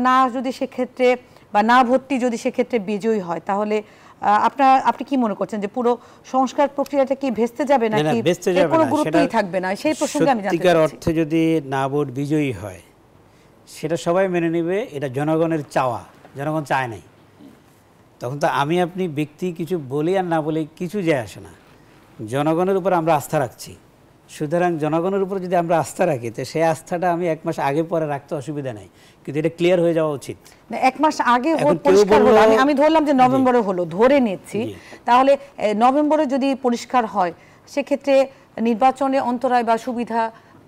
না যদি সেক্ষেত্রে বা না ভোটটি যদি সেক্ষেত্রে বিজয়ী হয়, তাহলে আপনি কি মনে করছেন যে পুরো সংস্কার প্রক্রিয়াটা কি ভেস্তে যাবে নাকি কোনো গুরুত্বই থাকবে না? সেই প্রসঙ্গে আমি জানতে চাচ্ছি। সত্যিকার অর্থে যদি না ভোট বিজয়ী হয় সেটা সবাই মেনে নেবে, এটা জনগণের চাওয়া, জনগণ চায় নাই, তখন তো আমি আপনি ব্যক্তি কিছু বলি আর না বলি কিছু যায় আসে না। জনগণের উপর আমরা আস্থা রাখছি, সুতরাং জনগণের উপর যদি আমরা আস্থা রাখি তো সেই আস্থাটা আমি 1 মাস আগে পরে রাখতে অসুবিধা নাই, কিন্তু এটা ক্লিয়ার হয়ে যাওয়া উচিত। 1 মাস আগে পরিষ্কার হলো, আমি ধরলাম যে নভেম্বরে হলো, ধরে নিচ্ছি, তাহলে নভেম্বরে যদি পরিষ্কার হয় সেক্ষেত্রে নির্বাচনে অন্তরায় বা সুবিধা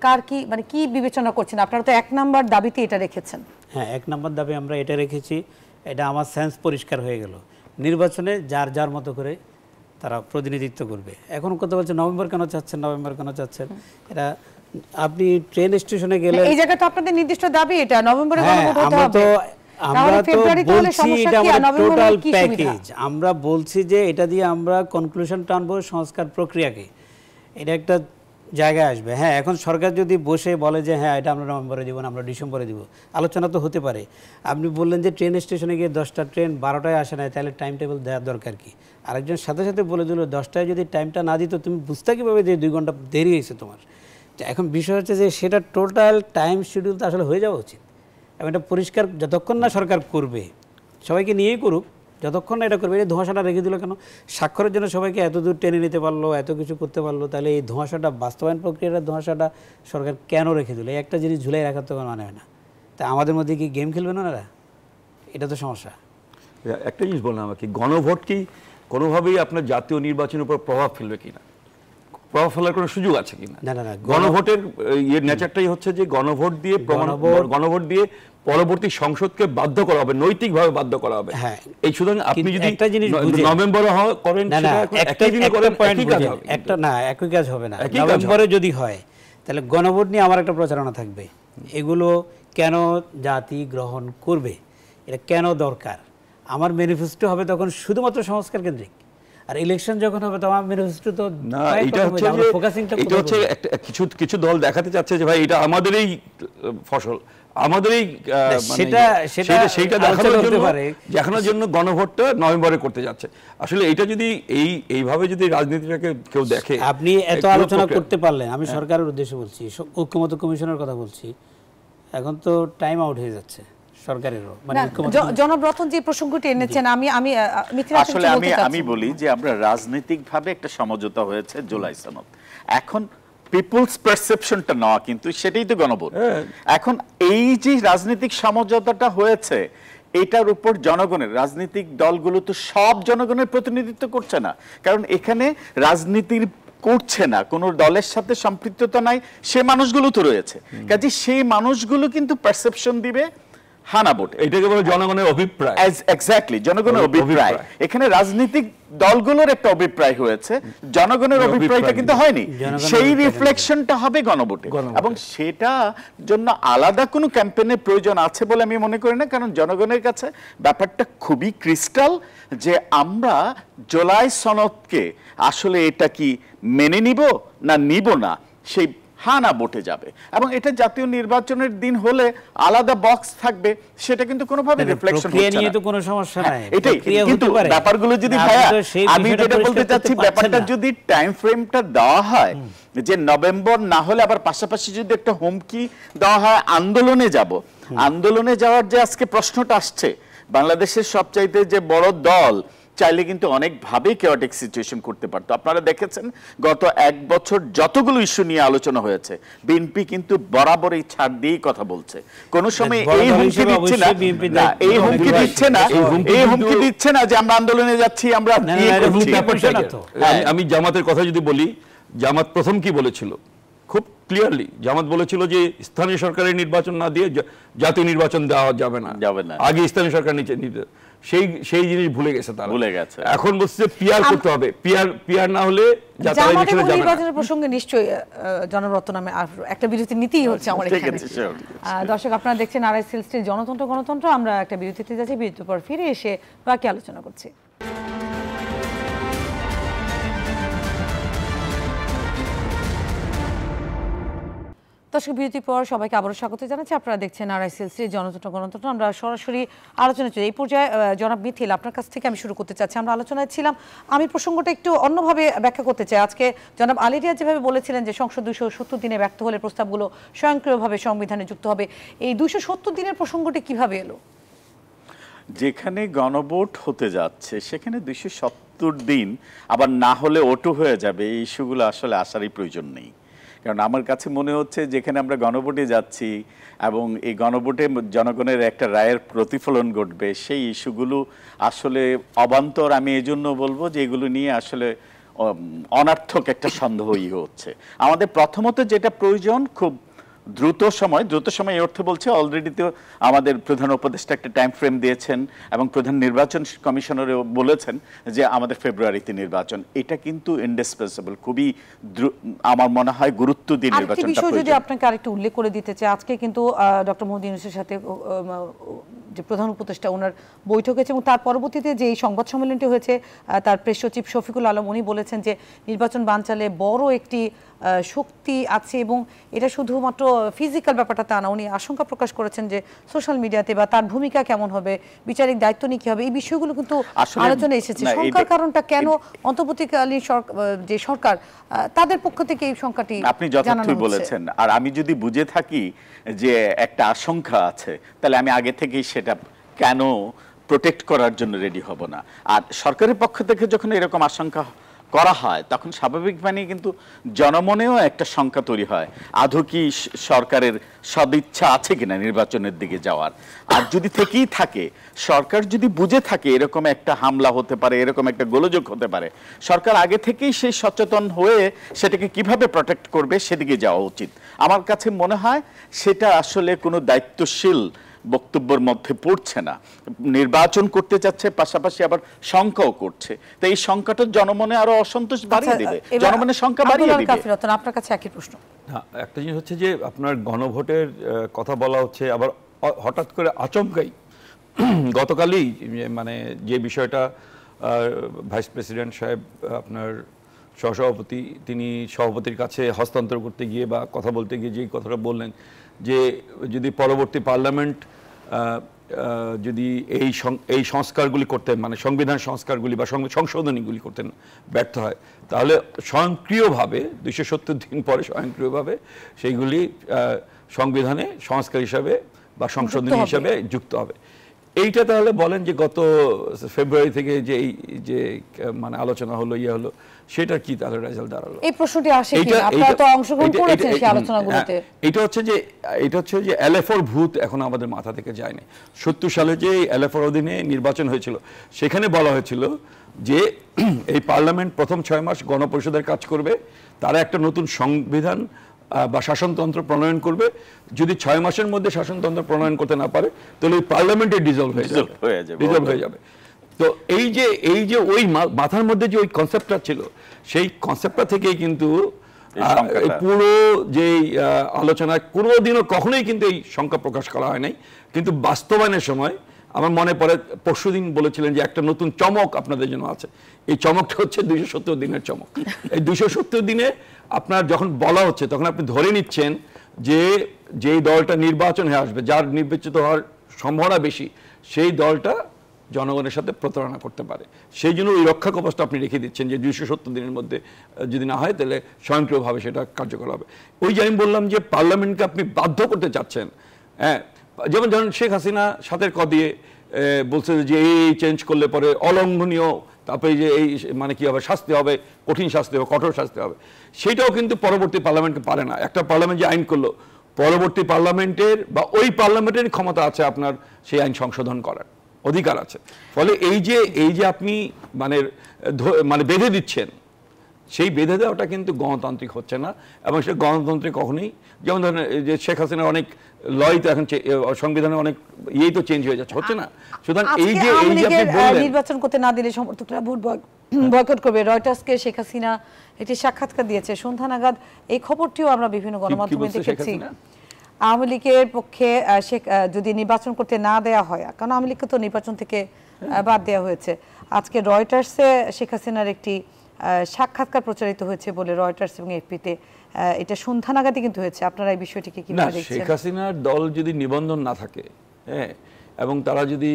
কার কি, মানে কি বিবেচনা করছেন আপনারা? তো 1 নম্বর দাবিতে এটা রেখেছেন। হ্যাঁ, 1 নম্বর দাবি আমরা এটা রেখেছি, এটা আমার সেন্স পরিষ্কার হয়ে গেল। নির্বাচনে যার যার মতো করে তারা প্রতিনিধিত্ব করবে। এখন কথা বলছে নভেম্বর কেন চাচ্ছেন, এটা আপনি ট্রেন স্টেশনে গেলে এই জায়গাটা আপনাদের নির্দিষ্ট দাবি, এটা নভেম্বরে গণভোট হতে হবে। আমরা তো বলছি এটা আমাদের টোটাল প্যাকেজ, আমরা বলছি যে এটা দিয়ে আমরা কনক্লুশন টানবো সংস্কার প্রক্রিয়াকে, এটা একটা জায়গায় আসবে। হ্যাঁ, এখন সরকার যদি বসে বলে যে হ্যাঁ এটা আমরা নভেম্বরে দিব না, আমরা ডিসেম্বরে দিব, আলোচনা তো হতে পারে। আপনি বললেন যে ট্রেন স্টেশনে গিয়ে 10টা ট্রেন 12টায় আসে না, তাহলে টাইম টেবিল দেওয়ার দরকার কি? আরেকজন সাথে সাথে বলে দিল 10টায় যদি টাইমটা না দিত তুমি বুঝতে কীভাবে যে 2 ঘন্টা দেরি হয়েছে তোমার। এখন বিষয় হচ্ছে যে সেটা টোটাল টাইম শিডিউল তো আসলে হয়ে যাওয়া উচিত, এবং এটা পরিষ্কার যতক্ষণ না সরকার করবে, সবাইকে নিয়েই করুক, যতক্ষণ না এটা করবে। এই ধোঁয়াশাটা রেখে দিল কেন? স্বাক্ষরের জন্য সবাইকে এত দূর টেনে নিতে পারলো, এত কিছু করতে পারলো, তাহলে এই ধোঁয়াশাটা বাস্তবায়ন প্রক্রিয়াটা ধোঁয়াশাটা সরকার কেন রেখে দিল? এই একটা জিনিস ঝুলাই রাখার তো মানে হয় না। তা আমাদের মধ্যে কি গেম খেলবে না ওরা? এটা তো সমস্যা। একটা জিনিস বললাম আমাকে, গণভোট কি কোনোভাবেই আপনার জাতীয় নির্বাচনের উপর প্রভাব ফেলবে কিনা, প্রভাব ফেলার কোনো সুযোগ আছে কিনা? না, গণভোটের নেচারটাই হচ্ছে যে গণভোট দিয়ে পরবর্তী সংসদকে বাধ্য করা হবে, নৈতিকভাবে বাধ্য করা হবে। এই সুতরাং আপনি যদি নভেম্বরে করেন একই কাজ হবে না। নভেম্বরে যদি হয় তাহলে গণভোট নিয়ে আমার একটা প্রচারণা থাকবে, এগুলো কেন জাতি গ্রহণ করবে, এটা কেন দরকার, আমার ম্যানিফেস্টো হবে তখন শুধুমাত্র সংস্কার কেন্দ্রিক, আর ইলেকশন যখন হবে তখন আমার ম্যানিফেস্টো তো না, এটা হচ্ছে যে এটা হচ্ছে কিছু কিছু দল দেখাতে চাচ্ছে যে ভাই এটা আমাদেরই ফসল, আমাদেরই সেইটা দেখানোর জন্য গণভোটটা নভেম্বরে করতে যাচ্ছে। আসলে এটা যদি এইভাবে যদি রাজনীতিটাকে কেউ দেখে, আপনি এত আলোচনা করতে পারলেন, আমি সরকারের উদ্দেশ্যে বলছি, ঐক্যমত্য কমিশনের কথা বলছি, এখন তো টাইম আউট হয়ে যাচ্ছে সরকারেরও। মানে জনাব রতন যে প্রসঙ্গটি এনেছেন, আসলে আমি বলি যে আমরা রাজনৈতিকভাবে একটা সমঝোতা হয়েছে জুলাই সনদ, এখন পিপলস পারসেপশনটা নেওয়া কিন্তু সেটাই তো গণভোট। এখন এই যে রাজনৈতিক সমঝোতাটা হয়েছে এটার উপর জনগণের, রাজনৈতিক দলগুলো তো সব জনগণের প্রতিনিধিত্ব করছে না, কারণ এখানে রাজনীতির করছে না, কোন দলের সাথে সম্পৃক্ততা নাই, সে মানুষগুলো তো রয়েছে, কাজে সেই মানুষগুলো কিন্তু পারসেপশন দিবে হানা ভোট। এটাকে বলে জনগণের অভিপ্রায়। এক্স্যাক্টলি, জনগণের অভিপ্রায়। এখানে রাজনৈতিক দলগুলোর একটা অভিপ্রায় হয়েছে, জনগণের অভিপ্রায়টা কিন্তু হয়নি, সেই রিফ্লেকশনটা হবে গণভোটে। এবং সেটা জন্য আলাদা কোনো ক্যাম্পেইনের প্রয়োজন আছে বলে আমি মনে করি না, কারণ জনগণের কাছে ব্যাপারটা খুবই ক্রিস্টাল যে আমরা জুলাই সনদকে আসলে এটা কি মেনে নিব না নিব না, সেই হানা ভোটে যাবে। এবং এটা জাতীয় নির্বাচনের দিন হলে আলাদা বক্স থাকবে, সেটা কিন্তু কোনোভাবে রিফ্লেকশন হচ্ছে না, নিয়ে তো কোনো সমস্যা নাই। এটাই কিন্তু ব্যাপারগুলো যদি ভাইয়া আমি যেটা বলতে চাচ্ছি, ব্যাপারটা যদি টাইম ফ্রেমটা দেওয়া হয় যে নভেম্বর না হলে আবার পাশাপাশি যদি একটা হুমকি দেওয়া হয় আন্দোলনে যাব, আন্দোলনে যাওয়ার যে আজকে প্রশ্নটা আসছে, বাংলাদেশের সবচাইতে যে বড় দল চাইলে কিন্তু অনেকভাবেই কেওয়াটিক সিচুয়েশন করতে পারতো। আপনারা দেখেছেন গত এক বছর যতগুলো ইস্যু নিয়ে আলোচনা হয়েছে, বিএনপি কিন্তু বরাবরই ছাড় দিয়েই কথা বলছে, কোন সময় এই হুমকি দিচ্ছে না, এই হুমকি দিচ্ছে না, এই হুমকি দিচ্ছে না যে আমরা আন্দোলনে যাচ্ছি, আমরা আমি জামাতের কথা যদি বলি, জামাত প্রথম কি বলেছিল খুব ক্লিয়ারলি, জামাত বলেছিল যে স্থানীয় সরকারের নির্বাচন না দিয়ে জাতীয় নির্বাচন দেওয়া যাবে না, আগে স্থানীয় সরকার নিচে নিতে, সেই জিনিস ভুলে গেছে তারা, ভুলে গেছে। এখন বলছে পিআর করতে হবে, পিআর না হলে নির্বাচনের প্রসঙ্গে নিশ্চয়ই জনাব রতন নামে একটা বিরতি নিতেই হচ্ছে আমার এখানে। দর্শক আপনারা দেখছেন আরআইএসএল স্টিল গণতন্ত্র, আমরা একটা বিরতিতে যাচ্ছি, বিরতির পর ফিরে এসে বাকি আলোচনা করছি। দর্শক বিরতির পর সবাইকে আবারও স্বাগত জানাচ্ছি, আপনারা দেখছেন আরআইএসএল স্টিল গণতন্ত্র। আমরা সরাসরি আলোচনা চলি। এই পর্যায়ে জনাব মিথিল, আপনার কাছ থেকে আমি শুরু করতে চাচ্ছি। আমরা আলোচনায় ছিলাম, আমি প্রসঙ্গটা একটু অন্যভাবে ব্যাখ্যা করতে চাই। আজকে জনাব আলী রিয়াজ যেভাবে বলেছিলেন যে সংসদ 270 দিনে ব্যর্থ হলে প্রস্তাবগুলো স্বয়ংক্রিয়ভাবে সংবিধানে যুক্ত হবে, এই 270 দিনের প্রসঙ্গটি কিভাবে এলো? যেখানে গণভোট হতে যাচ্ছে সেখানে 270 দিন আবার না হলে ওটু হয়ে যাবে, এই ইস্যুগুলো আসলে আসারই প্রয়োজন নেই। কারণ আমার কাছে মনে হচ্ছে যেখানে আমরা গণভোটে যাচ্ছি এবং এই গণভোটে জনগণের একটা রায়ের প্রতিফলন ঘটবে, সেই ইস্যুগুলো আসলে অবান্তর। আমি এই জন্য বলবো যে এগুলো নিয়ে আসলে অনর্থক একটা সন্দেহই হচ্ছে। আমাদের প্রথমত যেটা প্রয়োজন, খুব দ্রুত সময় এই অর্থে বলছে, অলরেডি তো আমাদের প্রধান উপদেষ্টা একটা টাইম ফ্রেম দিয়েছেন এবং প্রধান নির্বাচন কমিশনারও বলেছেন যে আমাদের ফেব্রুয়ারিতে নির্বাচন, এটা কিন্তু ইন্ডিসপেন্সেবল, খুবই আমার মনে হয় গুরুত্ব দিয়ে নির্বাচনটা প্রয়োজন। যদি আপনাকে আরেকটু উল্লেখ করে দিতে চাই, আজকে কিন্তু ডক্টর মোহাম্মদ ইউনূসের সাথে যে প্রধান উপদেষ্টা ওনার বৈঠক হয়েছে এবং তার পরবর্তীতে যে এই সংবাদ সম্মেলনটি হয়েছে, তার প্রেস সচিব শফিকুল আলম উনি বলেছেন যে নির্বাচন বানচালে বড় একটি শক্তি আছে এবং এটা শুধুমাত্র ফিজিক্যাল ব্যাপারটা তা না। উনি আশঙ্কা প্রকাশ করেছেন যে সোশ্যাল মিডিয়াতে বা তার ভূমিকা কেমন হবে, বিচারিক দায়িত্ব নিয়ে কি হবে, এই বিষয়গুলো কিন্তু আলোচনায় এসেছে। শঙ্কার কারণটা কেন? অন্তর্বর্তীকালীন যে সরকার, তাদের পক্ষ থেকে এই সংখ্যাটি আপনি যথার্থই বলেছেন। আর আমি যদি বুঝে থাকি যে একটা আশঙ্কা আছে, তাহলে আমি আগে থেকেই সেটা কেন প্রোটেক্ট করার জন্য রেডি হব না। আর সরকারের পক্ষ থেকে যখন এরকম আশঙ্কা করা হয় তখন স্বাভাবিকভাবেই কিন্তু জনমনেও একটা শঙ্কা তৈরি হয়, আদৌ কি সরকারের সদিচ্ছা আছে কিনা নির্বাচনের দিকে যাওয়ার। আর যদি থেকেই থাকে, সরকার যদি বুঝে থাকে এরকম একটা হামলা হতে পারে, এরকম একটা গোলযোগ হতে পারে, সরকার আগে থেকেই সেই সচেতন হয়ে সেটাকে কিভাবে প্রোটেক্ট করবে সেদিকে যাওয়া উচিত। আমার কাছে মনে হয় সেটা আসলে কোনো দায়িত্বশীল বক্তব্যের মধ্যে পড়ছে না। নির্বাচন করতে যাচ্ছে, পাশাপাশি আবার শঙ্কাও করছে, তো এই শঙ্কাটা জনমনে আরো অসন্তোষ বাড়িয়ে দিবে, জনমনের শঙ্কা বাড়িয়ে দিবে। আপনার কাছে একই প্রশ্ন। একটা জিনিস হচ্ছে যে আপনার গণভোটের কথা বলা হচ্ছে, আবার হঠাৎ করে আচমকাই গতকালই মানে যে বিষয়টা ভাইস প্রেসিডেন্ট সাহেব আপনার সহসভাপতি তিনি সভাপতির কাছে হস্তান্তর করতে গিয়ে বা কথা বলতে গিয়ে যে কথাটা বললেন যে যদি পরবর্তী পার্লামেন্ট যদি এই সংস্কারগুলি করতে মানে সংবিধান সংস্কারগুলি বা সংশোধনীগুলি করতে ব্যর্থ হয় তাহলে স্বয়ংক্রিয়ভাবে 270 দিন পরে স্বয়ংক্রিয়ভাবে সেইগুলি সংবিধানে সংস্কার হিসাবে বা সংশোধনী হিসাবে যুক্ত হবে। এইটা তাহলে বলেন যে গত ফেব্রুয়ারি থেকে যে এই যে মানে আলোচনা হলো হলো সেটা কি তাহলে রেজাল্ট দাঁড়ালো? এই প্রশ্নটি আসে কি আপনারা তো অংশগ্রহণ করেছেন সেই আলোচনাগুলোতে। এটা হচ্ছে যে এলএফওর ভূত এখন আমাদের মাথা থেকে যায়নি। 70 সালে যে এলএফওর অধীনে নির্বাচন হয়েছিল সেখানে বলা হয়েছিল যে এই পার্লামেন্ট প্রথম 6 মাস গণপরিষদের কাজ করবে, তারা একটা নতুন সংবিধান বা শাসনতন্ত্র প্রণয়ন করবে, যদি 6 মাসের মধ্যে শাসনতন্ত্র প্রণয়ন করতে না পারে তাহলে ওই পার্লামেন্টে ডিজলভ হয়ে যাবে। তো এই যে ওই মাথার মধ্যে যে ওই কনসেপ্টটা ছিল সেই কনসেপ্টটা থেকেই কিন্তু পুরো যে আলোচনায় কোনোদিনও কখনোই কিন্তু এই শঙ্কা প্রকাশ করা হয় নাই, কিন্তু বাস্তবায়নের সময় আমার মনে পড়ে পরশুদিন বলেছিলেন যে একটা নতুন চমক আপনাদের জন্য আছে। এই চমকটা হচ্ছে 270 দিনের চমক। এই 270 দিনে আপনার যখন বলা হচ্ছে তখন আপনি ধরে নিচ্ছেন যে যেই দলটা নির্বাচন হয়ে আসবে, যার নির্বাচিত হওয়ার সম্ভাবনা বেশি, সেই দলটা জনগণের সাথে প্রতারণা করতে পারে। সেই জন্য ওই রক্ষা কবচটা আপনি রেখে দিচ্ছেন যে 270 দিনের মধ্যে যদি না হয় তাহলে স্বয়ংক্রিয়ভাবে সেটা কার্যকর হবে। ওই যে আমি বললাম যে পার্লামেন্টকে আপনি বাধ্য করতে চাচ্ছেন। হ্যাঁ, যেমন ধরেন শেখ হাসিনা সাথের ক দিয়ে বলছে যে এই চেঞ্জ করলে পরে অলঙ্ঘনীয়, তারপরে যে এই মানে কি হবে, শাস্তি হবে, কঠিন শাস্তি হবে, কঠোর শাস্তি হবে। সেটাও কিন্তু পরবর্তী পার্লামেন্টকে পারে না। একটা পার্লামেন্ট যে আইন করলো, পরবর্তী পার্লামেন্টের বা ওই পার্লামেন্টের ক্ষমতা আছে আপনার সেই আইন সংশোধন করার অধিকার আছে। ফলে এই যে আপনি মানে বেঁধে দিচ্ছেন, সেই বেঁধে দেওয়াটা কিন্তু গণতান্ত্রিক হচ্ছে না, এবং সেটা গণতন্ত্রে কখনোই, যেমন ধরেন যে শেখ হাসিনার অনেক লই তো এখন সংবিধানে অনেক ইয়েই তো চেঞ্জ হয়ে যাচ্ছে, হচ্ছে না? সুতরাং এই যে আপনি বললেন নির্বাচন করতে না দিলে সমর্থকরা ভোট বয়কট করবে, রয়টার্সকে শেখ হাসিনা একটি সাক্ষাৎকার দিয়েছে সন্ধ্যা নাগাদ, এই খবরটিও আমরা বিভিন্ন গণমাধ্যমে দেখেছি। আওয়ামী লীগের পক্ষে যদি নির্বাচন করতে না দেয়া হয়, কারণ আওয়ামী লীগকে তো নির্বাচন থেকে বাদ দেওয়া হয়েছে, আজকে রয়টার্সে শেখ হাসিনার একটি সাক্ষাৎকার প্রচারিত হয়েছে বলে রয়টার্স এবং এফপিতে, এটা সন্ধ্যা নাগাদই কিন্তু হয়েছে। আপনারা এই বিষয়টিকে কিভাবে দেখছেন? শেখ হাসিনার দল যদি নিবন্ধন না থাকে, হ্যাঁ, এবং তারা যদি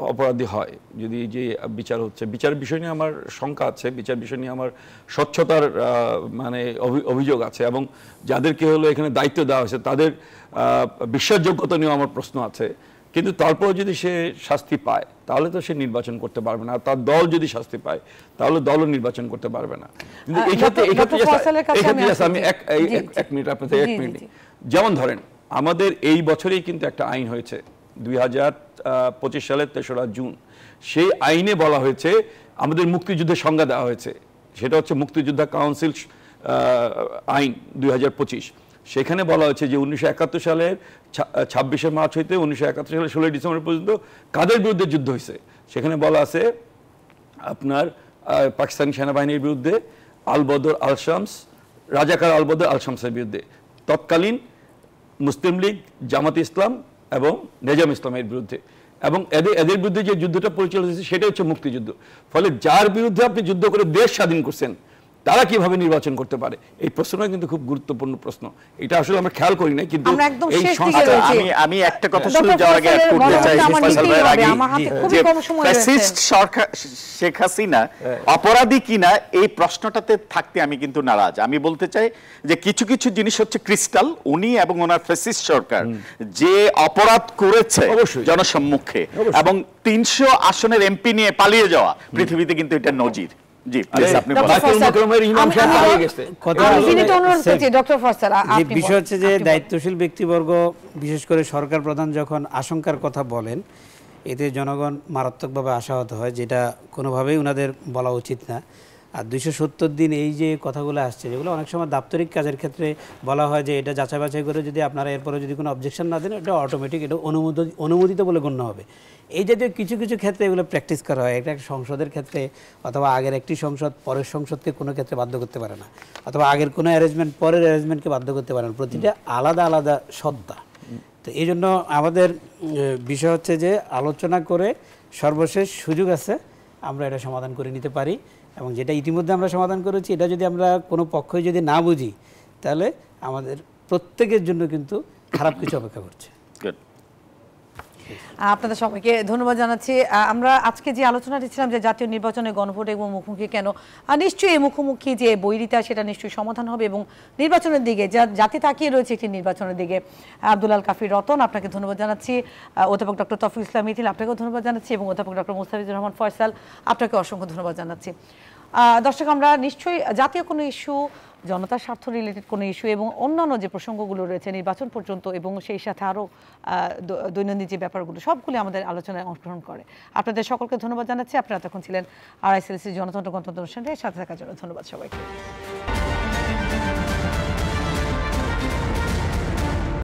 অপরাধী হয়, যদি যে বিচার হচ্ছে, বিচার বিষয় নিয়ে আমার শঙ্কা আছে, বিচার বিষয় নিয়ে আমার স্বচ্ছতার মানে অভিযোগ আছে, এবং যাদেরকে হলো এখানে দায়িত্ব দেওয়া হয়েছে তাদের বিশ্বাসযোগ্যতা নিয়েও আমার প্রশ্ন আছে। কিন্তু তারপর যদি সে শাস্তি পায় তাহলে তো সে নির্বাচন করতে পারবে না, তার দল যদি শাস্তি পায় তাহলে দলও নির্বাচন করতে পারবে না। কিন্তু এই ক্ষেত্রে আমি এক মিনিট আপনাদের এক মিনিট, যেমন ধরেন আমাদের এই বছরেই কিন্তু একটা আইন হয়েছে 2025 সালের 3রা জুন। সেই আইনে বলা হয়েছে, আমাদের মুক্তিযুদ্ধের সংজ্ঞা দেওয়া হয়েছে, সেটা হচ্ছে মুক্তিযোদ্ধা কাউন্সিল আইন 2025। সেখানে বলা হয়েছে যে 1971 সালের 26শে মার্চ হইতে 1971 সালের 16 ডিসেম্বর পর্যন্ত কাদের বিরুদ্ধে যুদ্ধ হয়েছে, সেখানে বলা আছে আপনার পাকিস্তানি সেনাবাহিনীর বিরুদ্ধে, আল-বদর আল-শামস, রাজাকার আল-বদর আল-শামসের বিরুদ্ধে, তৎকালীন মুসলিম লীগ, জামাত ইসলাম এবং নেজাম ইসলামের বিরুদ্ধে, এবং এদের বিরুদ্ধে যে যুদ্ধটা পরিচালিত হয়েছে সেটা হচ্ছে মুক্তিযুদ্ধ। ফলে যার বিরুদ্ধে আপনি যুদ্ধ করে দেশ স্বাধীন করছেন তারা কিভাবে নির্বাচন করতে পারে, এই প্রশ্নটা কিন্তু খুব গুরুত্বপূর্ণ প্রশ্ন। এটা আসলে আমরা খেয়াল করি না, কিন্তু আমি একটা কথা শুনে যাওয়ার আগে অ্যাড করতে চাই, যে ফ্যাসিস্ট সরকার শেখ হাসিনা অপরাধী কিনা এই প্রশ্নটাতে থাকতে আমি কিন্তু নারাজ। আমি বলতে চাই যে কিছু কিছু জিনিস হচ্ছে ক্রিস্টাল, উনি এবং ওনার ফ্যাসিস্ট সরকার যে অপরাধ করেছে জনসম্মুখে, এবং 300 আসনের এমপি নিয়ে পালিয়ে যাওয়া, পৃথিবীতে কিন্তু এটা নজির। বিষয় হচ্ছে যে দায়িত্বশীল ব্যক্তিবর্গ, বিশেষ করে সরকার প্রধান যখন আশঙ্কার কথা বলেন, এতে জনগণ মারাত্মকভাবে আশাহত হয়, যেটা কোনোভাবেই ওনাদের বলা উচিত না। আর 270 দিন এই যে কথাগুলো আসছে, যেগুলো অনেক সময় দাপ্তরিক কাজের ক্ষেত্রে বলা হয় যে এটা যাচাই বাছাই করে যদি আপনারা এরপরে যদি কোনো অবজেকশন না দেন, এটা অটোমেটিক এটা অনুমোদিত বলে গণ্য হবে। এই জাতীয় কিছু কিছু ক্ষেত্রে এগুলো প্র্যাকটিস করা হয়। এটা সংসদের ক্ষেত্রে, অথবা আগের একটি সংসদ পরের সংসদকে কোনো ক্ষেত্রে বাধ্য করতে পারে না, অথবা আগের কোনো অ্যারেঞ্জমেন্ট পরের অ্যারেঞ্জমেন্টকে বাধ্য করতে পারে না। প্রতিটা আলাদা আলাদা সত্তা। তো এই জন্য আমাদের বিষয় হচ্ছে যে আলোচনা করে সর্বশেষ সুযোগ আছে আমরা এটা সমাধান করে নিতে পারি, এবং যেটা ইতিমধ্যে আমরা সমাধান করেছি এটা যদি আমরা কোনো পক্ষই যদি না বুঝি তাহলে আমাদের প্রত্যেকের জন্য কিন্তু খারাপ কিছু অপেক্ষা করছে। আপনাদের সবাইকে ধন্যবাদ জানাচ্ছি। আমরা আজকে যে আলোচনাটি ছিলাম যে জাতীয় নির্বাচনে গণভোট এবং মুখোমুখি কেন, নিশ্চয়ই এই মুখোমুখি যে বৈরিতা সেটা নিশ্চয়ই সমাধান হবে এবং নির্বাচনের দিকে জাতি তাকিয়ে রয়েছে একটি নির্বাচনের দিকে। আব্দুল আল কাফি রতন আপনাকে ধন্যবাদ জানাচ্ছি, অধ্যাপক ডক্টর তৌফিকুল ইসলাম মিথিল আপনাকেও ধন্যবাদ জানাচ্ছি এবং অধ্যাপক ডক্টর মুস্তাফিজুর রহমান ফয়সাল আপনাকে অসংখ্য ধন্যবাদ জানাচ্ছি। দর্শক, আমরা নিশ্চয়ই জাতীয় কোনো ইস্যু, জনতার স্বার্থ রিলেটেড কোনো ইস্যু এবং অন্যান্য যে প্রসঙ্গগুলো রয়েছে নির্বাচন পর্যন্ত এবং সেই সাথে আরও দৈনন্দিন যে ব্যাপারগুলো সবগুলো আমাদের আলোচনায় অংশগ্রহণ করে। আপনাদের সকলকে ধন্যবাদ জানাচ্ছি। আপনারা তখন ছিলেন RICLC জনতন্ত্র গণতন্ত্র অনুষ্ঠানের সাথে থাকার জন্য ধন্যবাদ সবাইকে।